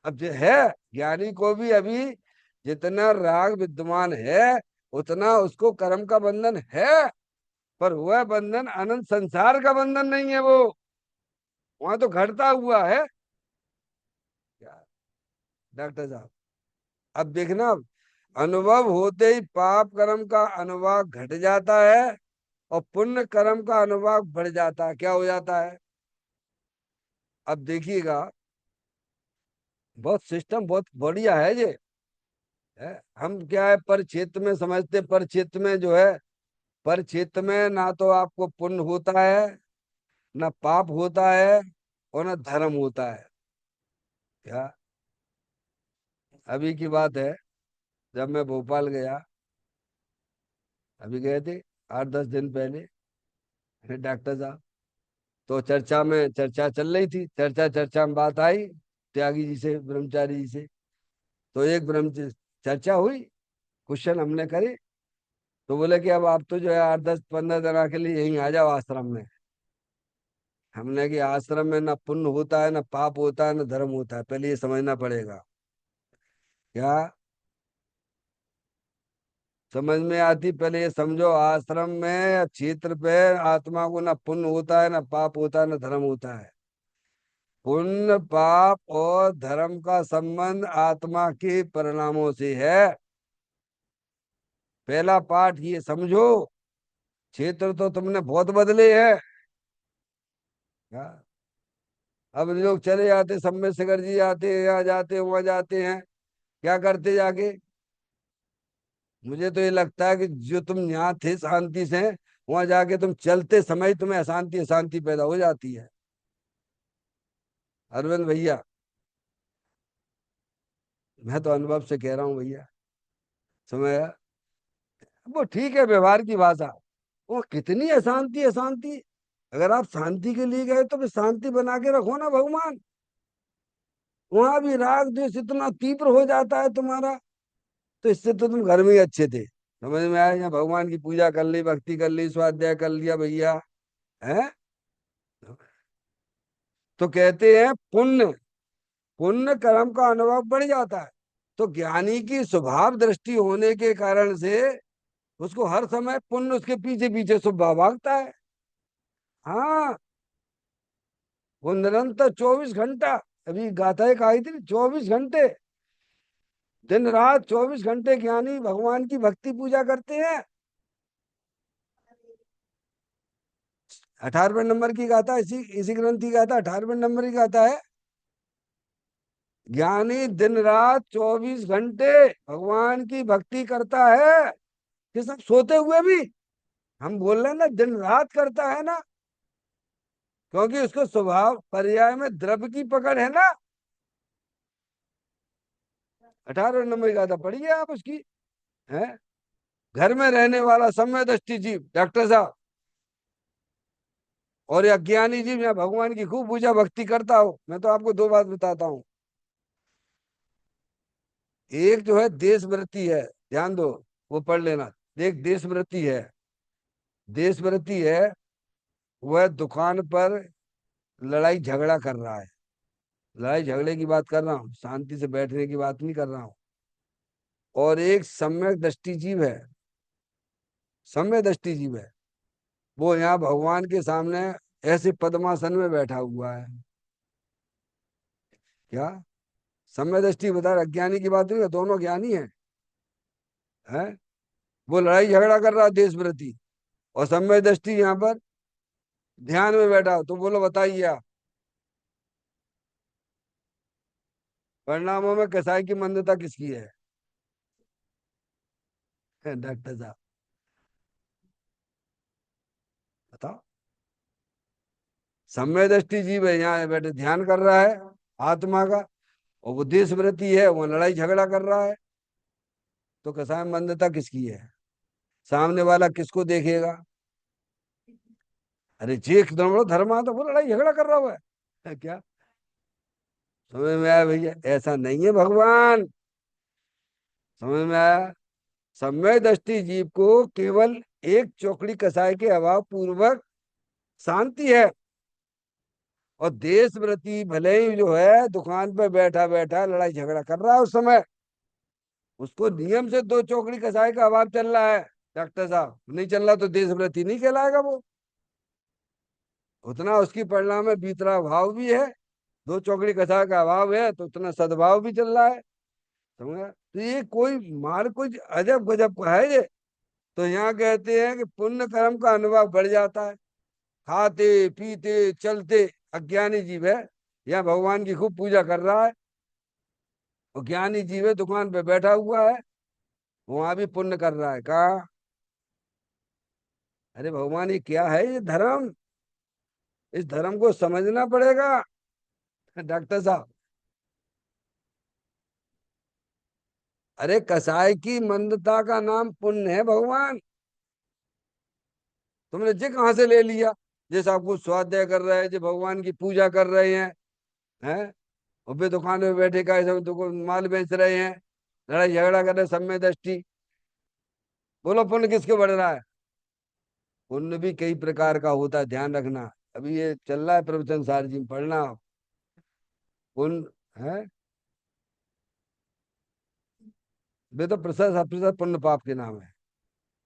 अब जो है, ज्ञानी को भी अभी जितना राग विद्यमान है, उतना उसको कर्म का बंधन है। पर वह बंधन अनंत संसार का बंधन नहीं है वो। वहां तो घटता हुआ है। क्या डॉक्टर साहब, अब देखना, अनुभव होते ही पाप कर्म का अनुभाग घट जाता है, और पुण्य कर्म का अनुभाग बढ़ जाता है। क्या हो जाता है? अब देखिएगा, बहुत सिस्टम बहुत बढ़िया है ये। है, हम क्या है, पर क्षेत्र में समझते, पर क्षेत्र में जो है, पर क्षेत्र में ना तो आपको पुण्य होता है, ना पाप होता है, और ना धर्म होता है। क्या? अभी की बात है, जब मैं भोपाल गया, अभी गए थे 8-10 दिन पहले, डॉक्टर साहब, तो चर्चा चल रही थी, चर्चा में बात आई त्यागी जी से, ब्रह्मचारी जी से। तो एक ब्रह्म चर्चा हुई, क्वेश्चन हमने करे। तो बोले कि अब आप तो जो है 8-10-15 दिन के लिए यहीं आ जाओ आश्रम में। हमने कि आश्रम में ना पुण्य होता है, ना पाप होता है, ना धर्म होता है, पहले ये समझना पड़ेगा। क्या समझ में आती? पहले ये समझो, आश्रम में या क्षेत्र पे आत्मा को ना पुण्य होता है, ना पाप होता है, ना धर्म होता है। पुण्य पाप और धर्म का संबंध आत्मा के परिणामों से है। पहला पाठ ये समझो। क्षेत्र तो तुमने बहुत बदले हैं। हाँ, अब लोग चले जाते, सम्मेद शेखर जी आते हैं, यहाँ जाते हैं, वहां जाते हैं, क्या करते जाके? मुझे तो ये लगता है कि जो तुम यहाँ थे शांति से, वहां जाके तुम चलते समय तुम्हें अशांति अशांति पैदा हो जाती है। अरविंद भैया, मैं तो अनुभव से कह रहा हूँ भैया। समय, वो ठीक है, व्यवहार की भाषा। वो कितनी अशांति अशांति। अगर आप शांति के लिए गए तो फिर शांति बना के रखो ना भगवान। वहां भी राग द्वेष इतना तीव्र हो जाता है तुम्हारा। तो इससे तो तुम घर में ही अच्छे थे। समझ में आया? यहाँ भगवान की पूजा कर ली, भक्ति कर ली, स्वाध्याय कर लिया भैया। है, तो कहते हैं पुण्य, पुण्य कर्म का अनुभव बढ़ जाता है। तो ज्ञानी की स्वभाव दृष्टि होने के कारण से उसको हर समय पुण्य उसके पीछे पीछे स्वभाव भागता है। हाँ, वो निरंतर 24 घंटा अभी गाथा एक आई थी, 24 घंटे, दिन रात 24 घंटे ज्ञानी भगवान की भक्ति पूजा करते हैं। 18वें नंबर की गाथा, इसी इसी ग्रंथ की गाथा 18वें नंबर की गाथा है। ज्ञानी दिन रात 24 घंटे भगवान की भक्ति करता है, ये सब सोते हुए भी। हम बोल रहे हैं ना, दिन रात करता है ना, क्योंकि उसको स्वभाव पर्याय में द्रव्य की पकड़ है ना। 18 नंबर की गाथा पढ़िए आप उसकी। है, घर में रहने वाला सम्य दृष्टि जीव डॉक्टर साहब, और ये अज्ञानी जीव यहाँ भगवान की खूब पूजा भक्ति करता हो। मैं तो आपको दो बात बताता हूँ। एक जो है देशवृत्ति है, ध्यान दो, वो पढ़ लेना। एक देशवृत्ति है, देशवृत्ति है, वह दुकान पर लड़ाई झगड़ा कर रहा है। लड़ाई झगड़े की बात कर रहा हूँ, शांति से बैठने की बात नहीं कर रहा हूँ। और एक सम्यक दृष्टि जीव है, सम्यक दृष्टि जीव है, वो यहाँ भगवान के सामने ऐसे पद्मासन में बैठा हुआ है। क्या सम्यक दृष्टि बता रहा, अज्ञानी की बात नहीं है, दोनों ज्ञानी है। वो लड़ाई झगड़ा कर रहा है देशवृत्ति, और सम्यक दृष्टि यहाँ पर ध्यान में बैठा हो। तो बोलो बताइए आप, परिणामों में कसाई की मंदता किसकी है? डॉक्टर साहब बताओ। सम्यक दृष्टि जीव है, यहाँ बैठे ध्यान कर रहा है आत्मा का, और वो देशवृत्ति है, वो लड़ाई झगड़ा कर रहा है। तो कसाय मंदता किसकी है? सामने वाला किसको देखेगा? अरे जे एकदम बड़ा धर्म तो वो लड़ाई झगड़ा कर रहा हुआ है क्या? समझ में आया भैया? ऐसा नहीं है भगवान। समझ में आया? सम्यक दृष्टि जीव को केवल एक चौकड़ी कसाय के अभाव पूर्वक शांति है। और देशव्रती भले ही जो है दुकान पे बैठा बैठा लड़ाई झगड़ा कर रहा है उस समय, उसको नियम से दो चौकड़ी कसाय का अभाव चल रहा है। डॉक्टर साहब नहीं चल रहा तो देशव्रती नहीं कहलाएगा वो। उतना उसकी परिणाम में भीतरा भाव भी है, दो चौकड़ी कसाय का अभाव है तो उतना सद्भाव भी चल रहा है। समझा? तो ये कोई मार कुछ अजब गजब का है ये। तो यहाँ कहते हैं कि पुण्य कर्म का अनुभव बढ़ जाता है, खाते पीते चलते। अज्ञानी जीव है, यहाँ भगवान की खूब पूजा कर रहा है, और ज्ञानी जीव है दुकान पे बैठा हुआ है, वहां भी पुण्य कर रहा है। कहा, अरे भगवान ये क्या है ये धर्म? इस धर्म को समझना पड़ेगा डॉक्टर साहब। अरे कसाई की मंदता का नाम पुण्य है भगवान। तुमने जे कहां से ले लिया? जैसे आपको स्वाध्याय कर रहे हैं, जो भगवान की पूजा कर रहे हैं, और वे दुकान में बैठे का ऐसे तो माल बेच रहे हैं, लड़ाई झगड़ा कर रहे हैं, सम्य दृष्टि। बोलो पुण्य किसके बढ़ रहा है? पुण्य भी कई प्रकार का होता है, ध्यान रखना। अभी ये चल रहा है प्रवचन सार जी में, पढ़ना आप। पुण्य है, वे तो प्रसाद अप्रसाद पुण्य पाप के नाम है।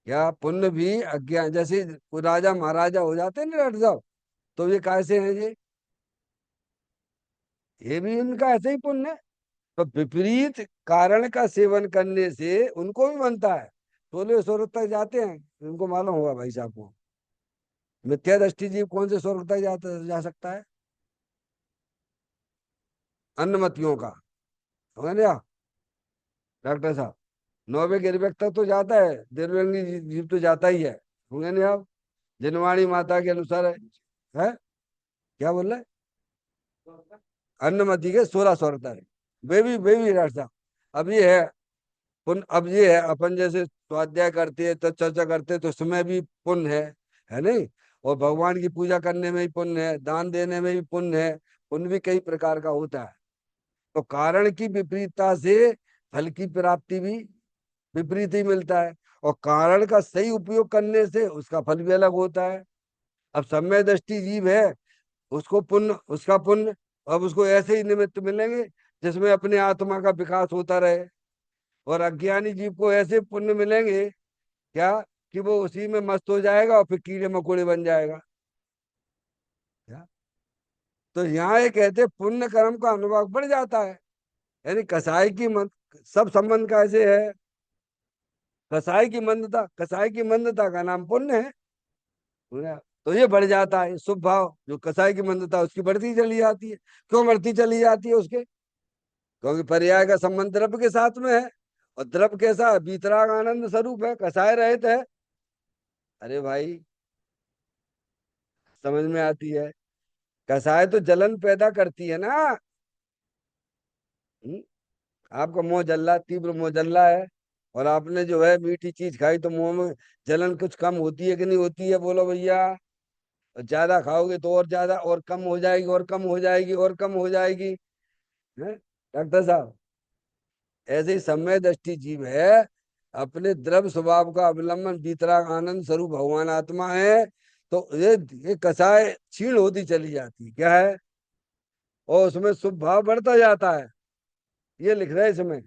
क्या पुण्य भी अज्ञान, जैसे कोई राजा महाराजा हो जाते हैं ना डॉक्टर साहब, तो ये कैसे हैं ये भी उनका ऐसे ही पुण्य है। तो विपरीत कारण का सेवन करने से उनको भी बनता है। सोलह स्वर्ग तक जाते हैं, उनको मालूम होगा भाई साहब को। मिथ्या दृष्टि जीव कौन से स्वर्ग तक जा सकता है? अन्नमतियों का, समझ लिया डॉक्टर साहब? नौवे गिरवेक तक तो जाता है, दिव्यांगी जीव तो जाता ही है, होंगे नहीं आप? जिनवाणी माता के अनुसार है। क्या बोल रहे हैं? अन्नमति के 16 स्वर्ग तक, वे भी डॉक्टर साहब। अब ये है पुण्य, अब ये है अपन जैसे स्वाध्याय करते हैं तो चर्चा करते हैं तो उसमें भी पुण्य है नहीं? और भगवान की पूजा करने में भी पुण्य है, दान देने में भी पुण्य है। पुण्य भी कई प्रकार का होता है। तो कारण की विपरीतता से फल की प्राप्ति भी विपरीत ही मिलता है, और कारण का सही उपयोग करने से उसका फल भी अलग होता है। अब सम्य दृष्टि जीव है, उसको पुण्य, उसका पुण्य अब उसको ऐसे ही निमित्त मिलेंगे जिसमें अपने आत्मा का विकास होता रहे। और अज्ञानी जीव को ऐसे पुण्य मिलेंगे, क्या, कि वो उसी में मस्त हो जाएगा और फिर कीड़े मकोड़े बन जाएगा। क्या? तो यहाँ ये कहते पुण्य कर्म का अनुभाग बढ़ जाता है। यानी कसाई की सब संबंध कैसे है? कसाई की मंदता का नाम पुण्य है। पूरा। तो ये बढ़ जाता है शुभ भाव, जो कसाई की मंदता उसकी बढ़ती चली जाती है। क्यों बढ़ती चली जाती है उसके? क्योंकि पर्याय का संबंध द्रव्य के साथ में है। और द्रव्य कैसा है? बीतराग आनंद स्वरूप है, कसाय रहित है। अरे भाई, समझ में आती है? कसाय तो जलन पैदा करती है ना। हम्म? आपका मुंह जल्ला, तीव्र मुंह जल्ला है, और आपने जो है मीठी चीज खाई, तो मुंह में जलन कुछ कम होती है कि नहीं होती है? बोलो भैया। और ज्यादा खाओगे तो और ज्यादा, और कम हो जाएगी, और कम हो जाएगी, और कम हो जाएगी। है डॉक्टर साहब? ऐसे ही सम्यक दृष्टि जीव है, अपने द्रव्य स्वभाव का अवलंबन वीतराग आनंद स्वरूप भगवान आत्मा है। तो ये कसाय क्षीण होती चली जाती है, क्या है? और उसमें शुभ भाव बढ़ता जाता है। ये लिख रहे हैं इसमें।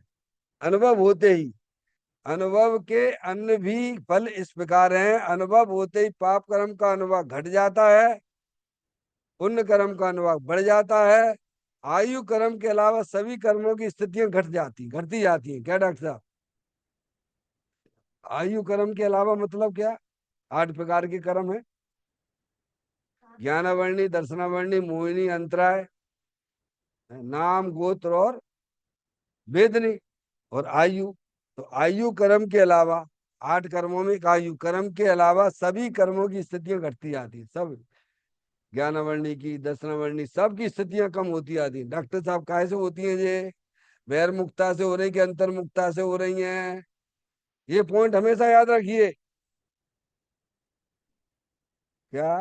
अनुभव होते ही, अनुभव के अन्य भी फल इस प्रकार हैं। अनुभव होते ही पाप कर्म का अनुभाग घट जाता है, पुण्य कर्म का अनुभाग बढ़ जाता है। आयु कर्म के अलावा सभी कर्मों की स्थितियां घटती जाती हैं। क्या डॉक्टर साहब? आयु कर्म के अलावा मतलब क्या? 8 प्रकार के कर्म है। ज्ञानावर्णी, दर्शनावर्णी, मोहिनी, अंतराय, नाम, गोत्र और वेदनी, और आयु। तो आयु कर्म के अलावा, 8 कर्मों में एक आयु कर्म के अलावा सभी कर्मों की स्थितियां घटती आती है। सब, ज्ञानावर्णी की, दर्शनावर्णी, सब की स्थितियां कम होती आती है। डॉक्टर साहब काहे से होती हैं ये? वैर मुक्ता से हो रही कि अंतर मुक्ता से हो रही हैं? ये पॉइंट हमेशा याद रखिए। क्या?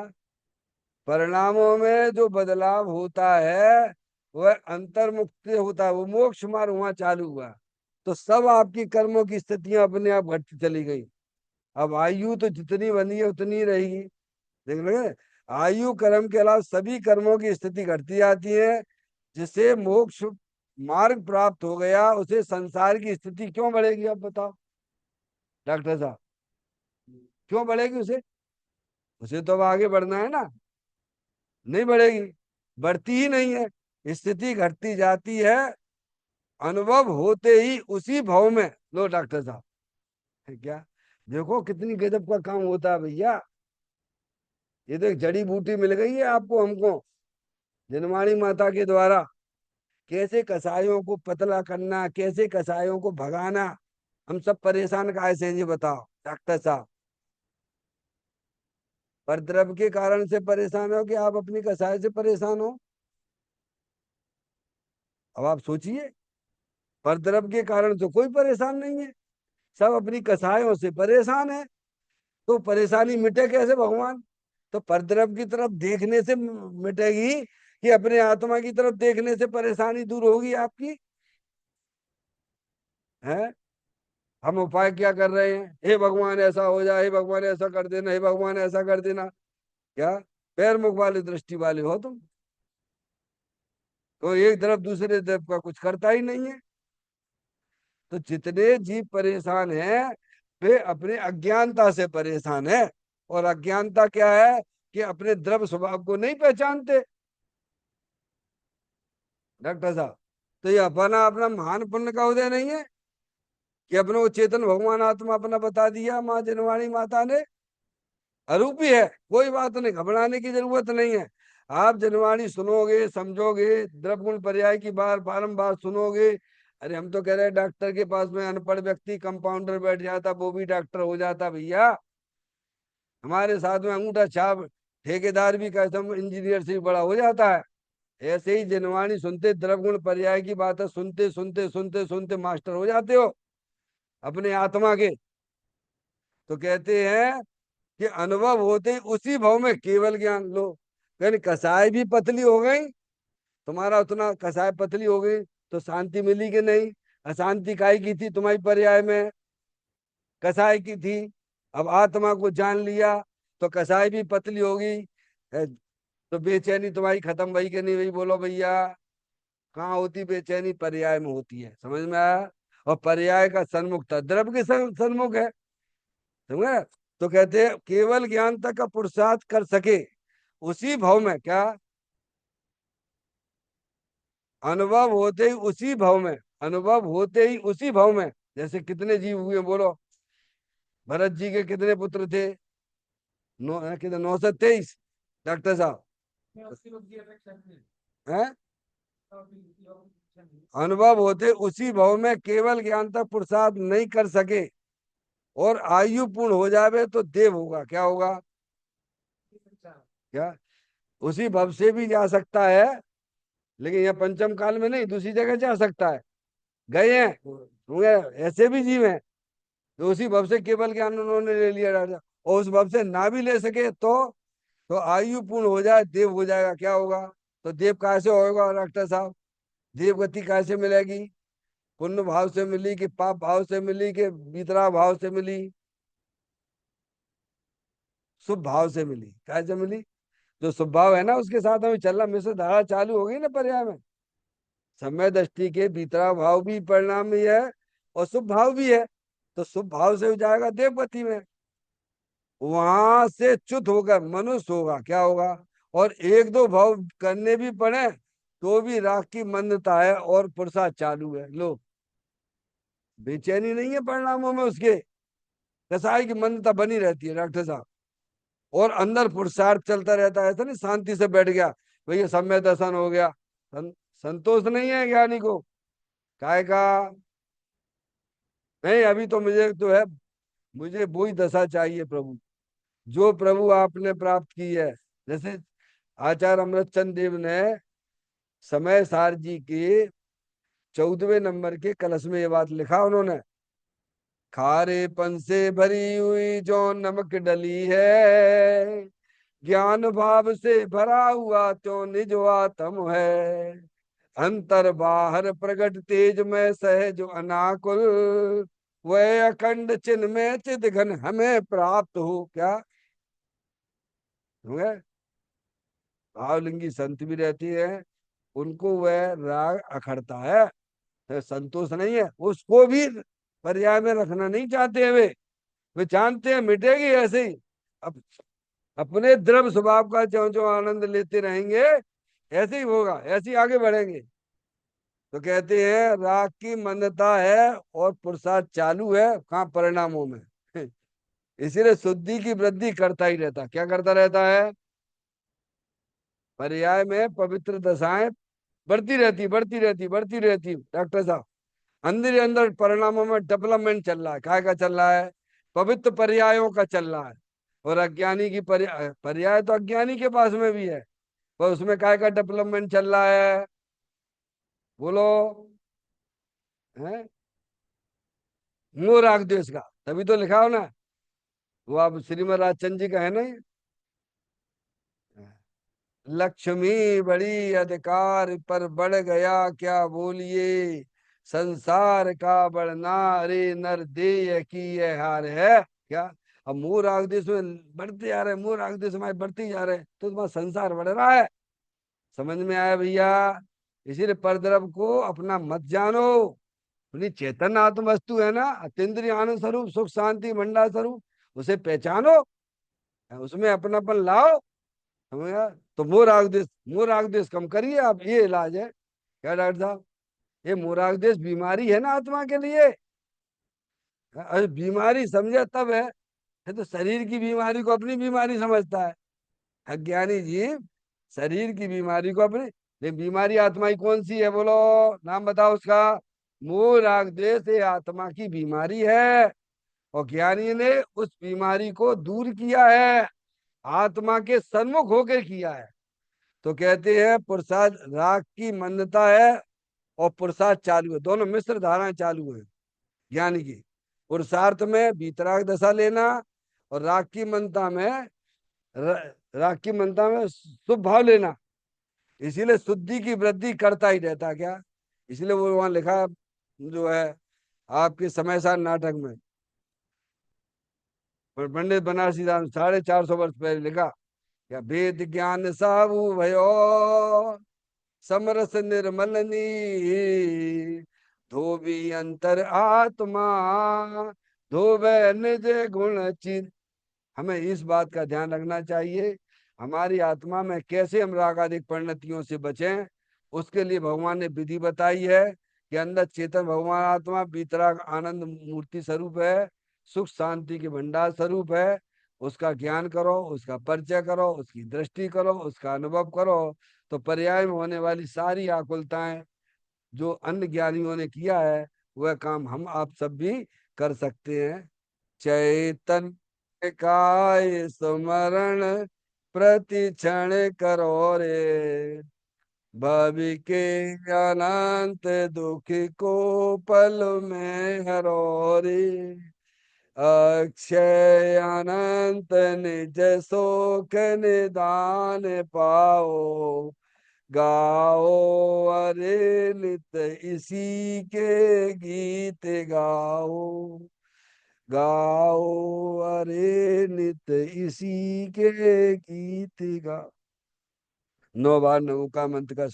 परिणामों में जो बदलाव होता है वह अंतर्मुख से होता है, वो मोक्ष मार्ग वहां चालू हुआ। तो सब आपकी कर्मों की स्थितियां अपने आप घटती चली गई। अब आयु तो जितनी बनी है उतनी ही रहेगी। देख रहे? आयु कर्म के अलावा सभी कर्मों की स्थिति घटती जाती है। जिसे मोक्ष मार्ग प्राप्त हो गया, उसे संसार की स्थिति क्यों बढ़ेगी? अब बताओ डॉक्टर साहब, क्यों बढ़ेगी उसे? उसे तो अब आगे बढ़ना है ना। नहीं बढ़ेगी, बढ़ती ही नहीं है, स्थिति घटती जाती है। अनुभव होते ही उसी भाव में, लो डॉक्टर साहब, है क्या? देखो कितनी गजब का काम होता है भैया। ये तो एक जड़ी बूटी मिल गई है आपको, हमको, जनवाणी माता के द्वारा। कैसे कसाईयों को पतला करना, कैसे कसाईयों को भगाना। हम सब परेशान काहे से हैं ये बताओ डॉक्टर साहब? पर द्रव्य के कारण से परेशान हो कि आप अपनी कसाई से परेशान हो? अब आप सोचिए। पर द्रव्य के कारण तो कोई परेशान नहीं है, सब अपनी कसायों से परेशान है। तो परेशानी मिटे कैसे भगवान? तो परद्रव की तरफ देखने से मिटेगी, कि अपने आत्मा की तरफ देखने से परेशानी दूर होगी आपकी? है? हम उपाय क्या कर रहे हैं? हे भगवान ऐसा हो जाए, हे भगवान ऐसा कर देना, हे भगवान ऐसा कर देना। क्या? पैर मुख वाले दृष्टि वाले हो तुम। तो एक तरफ दूसरे तरफ का कुछ करता ही नहीं है। तो जितने जीव परेशान हैं, वे अपने अज्ञानता से परेशान है। और अज्ञानता क्या है? कि अपने द्रव्य स्वभाव को नहीं पहचानते डॉक्टर साहब। तो ये अपना अपना महान पुण्य का उदय नहीं है कि अपने को चेतन भगवान आत्मा अपना बता दिया माँ जनवाणी माता ने? अरूपी है, कोई बात नहीं, घबराने की जरूरत नहीं है। आप जनवाणी सुनोगे, समझोगे, द्रव्य गुण पर्याय की बार बारंबार सुनोगे। अरे हम तो कह रहे हैं डॉक्टर के पास में अनपढ़ व्यक्ति कंपाउंडर बैठ जाता, वो भी डॉक्टर हो जाता भैया। हमारे साथ में अंगूठा छाप ठेकेदार भी कसम इंजीनियर से भी बड़ा हो जाता है। ऐसे ही जनवाणी सुनते, द्रव्य गुण पर्याय की बातें सुनते सुनते सुनते सुनते मास्टर हो जाते हो अपने आत्मा के। तो कहते हैं कि अनुभव होते ही उसी भाव में केवल ज्ञान लो। यानी कसाई भी पतली हो गई, तुम्हारा उतना कसाय पतली हो गई, तो शांति मिली कि नहीं? अशांति काय की थी तुम्हारी पर्याय में? कसाय की थी। अब आत्मा को जान लिया, तो कसाई भी पतली होगी। तो बेचैनी तुम्हारी खत्म भई कि नहीं भई? बोलो भैया। कहाँ होती बेचैनी? पर्याय में होती है, समझ में आया? और पर्याय का सन्मुख द्रव्य के सन्मुख है, समझे? तो कहते हैं केवल ज्ञान तक का पुरुषार्थ कर सके, उसी भाव में क्या? अनुभव होते ही उसी भव में, अनुभव होते ही उसी भव में। जैसे कितने जीव हुए बोलो? भरत जी के कितने पुत्र थे? कितने? 923। डॉक्टर साहब हैं? अनुभव होते उसी भव में केवल ज्ञान तक पुरुषार्थ नहीं कर सके और आयु पूर्ण हो जावे तो देव होगा। क्या होगा? क्या? उसी भव से भी जा सकता है, लेकिन यह पंचम काल में नहीं, दूसरी जगह जा सकता है। गए हैं होंगे, ऐसे भी जीव हैं तो उसी भव से केवल ज्ञान उन्होंने ले लिया राजा, और उस भव से ना भी ले सके तो आयु पूर्ण हो जाए देव हो जाएगा। क्या होगा? तो देव कैसे होगा डॉक्टर साहब? देव गति कैसे मिलेगी? पुण्य भाव से मिली कि पाप भाव से मिली कि वितरा भाव से मिली? शुभ भाव से मिली। कैसे मिली? जो शुभ भाव है ना उसके साथ हमें चलना, मिश्र धारा चालू हो गई ना पर्याय में। समय दृष्टि के भीतरा भाव भी परिणाम ही है और शुभ भाव भी है, तो शुभ भाव से हो जाएगा देवगति में। वहां से च्युत होकर मनुष्य होगा। क्या होगा? और एक दो भाव करने भी पड़े तो भी राग की मंदता है और पुरुषार्थ चालू है। लो, बेचैनी नहीं है परिणामों में उसके, कसाई की मंदता बनी रहती है डॉक्टर साहब। और अंदर पुरुषार्थ चलता रहता है, ऐसा नहीं शांति से बैठ गया भैया सम्य दर्शन हो गया। संतोष नहीं है ज्ञानी को। काय का? नहीं, अभी तो मुझे तो है, मुझे वही दशा चाहिए प्रभु जो प्रभु आपने प्राप्त की है। जैसे आचार्य अमृतचंद देव ने समय सार जी के 14वें नंबर के कलश में ये बात लिखा उन्होंने। खारेपन से भरी हुई जो नमक डली है, ज्ञान भाव से भरा हुआ त्यों निज आत्म है। अंतर बाहर प्रगट तेज में सहज अनाकुल, वह अखंड चिन्ह में चिद घन हमें प्राप्त हो। क्या हो गया? भावलिंगी संत भी रहती है, उनको वह राग अखड़ता है, तो संतोष नहीं है, उसको भी पर्याय में रखना नहीं चाहते हैं वे जानते हैं मिटेगी ऐसे ही। अब अपने द्रव स्वभाव का ज्यो ज्यो आनंद लेते रहेंगे ऐसे ही होगा, ऐसे ही आगे बढ़ेंगे। तो कहते हैं राग की मंदता है और पुरुषार्थ चालू है कहाँ? परिणामों में। इसीलिए शुद्धि की वृद्धि करता ही रहता। क्या करता रहता है? पर्याय में पवित्र दशाएं बढ़ती रहती बढ़ती रहती बढ़ती रहती डॉक्टर साहब। अंदर ही अंदर परिणामों में डेवलपमेंट चल रहा है। काय का चल रहा है? पवित्र पर्यायों का चल रहा है। और अज्ञानी की पर्याय तो अज्ञानी के पास में भी है, पर उसमें काय का डेवलपमेंट चल रहा है? बोलो। है मोह राग द्वेष का, तभी तो लिखा हो ना। वो आप श्रीमद राजचंद जी का है ना ये। लक्ष्मी बड़ी अधिकार पर बढ़ गया क्या बोलिए, संसार का बढ़ना रे नर देय की ये हार है। क्या? अब मोह राग देश में बढ़ते जा रहे, मोह राग देश में बढ़ते जा रहे, तो तुम्हारा संसार बढ़ रहा है। समझ में आया भैया? इसीलिए परद्रव को अपना मत जानो। अपनी चेतन आत्म वस्तु है ना, अतीन्द्रिय आनंद स्वरूप सुख शांति मंडा स्वरूप, उसे पहचानो, उसमें अपनापन लाओ। समझ गया? तो मोराग देश कम करिए आप, ये इलाज है। क्या डॉक्टर साहब? ये मोराग देश बीमारी है ना आत्मा के लिए। अरे बीमारी समझे तब है, ये तो शरीर की बीमारी को अपनी बीमारी समझता है अज्ञानी जीव। शरीर की बीमारी को अपनी, लेकिन बीमारी आत्मा की कौन सी है बोलो? नाम बताओ उसका। मोराग देश ये आत्मा की बीमारी है, और ज्ञानी ने उस बीमारी को दूर किया है, आत्मा के सन्मुख होकर किया है। तो कहते हैं पुरुषार्थ राग की मंदता है और पुरुषार्थ चालू है, दोनों मिश्र धाराएं चालू है ज्ञानी की। पुरुषार्थ में वीतराग दशा लेना और राग की मंदता में राग की मंदता में शुभ भाव लेना। इसीलिए शुद्धि की वृद्धि करता ही रहता। क्या? इसलिए वो वहां लिखा जो है आपके समय सार नाटक में, पंडित बनारसी दास 450 वर्ष पहले लिखा। क्या वेद ज्ञान साहू भयो समरस निर्मलनी, धोबी अंतर आत्मा धोबे निज गुण चिर। हमें इस बात का ध्यान रखना चाहिए, हमारी आत्मा में कैसे हम रागादिक परिणतियों से बचें उसके लिए भगवान ने विधि बताई है कि अंदर चेतन भगवान आत्मा वीतराग आनंद मूर्ति स्वरूप है, सुख शांति के भंडार स्वरूप है। उसका ज्ञान करो, उसका परिचय करो, उसकी दृष्टि करो, उसका अनुभव करो, तो पर्याय में होने वाली सारी आकुलताएं जो अन्य ज्ञानियों ने किया है वह काम हम आप सब भी कर सकते हैं। चैतन्य काय स्मरण प्रति क्षण करो रे, भवि के अनंत दुख को पल में हरो रे, अक्षय अनंत निज शोक निदान पाओ, गाओ अरे नित इसी के गीत गाओ, गाओ अरे नित इसी के गीत गाओ। 9 बार नौका मंत्र का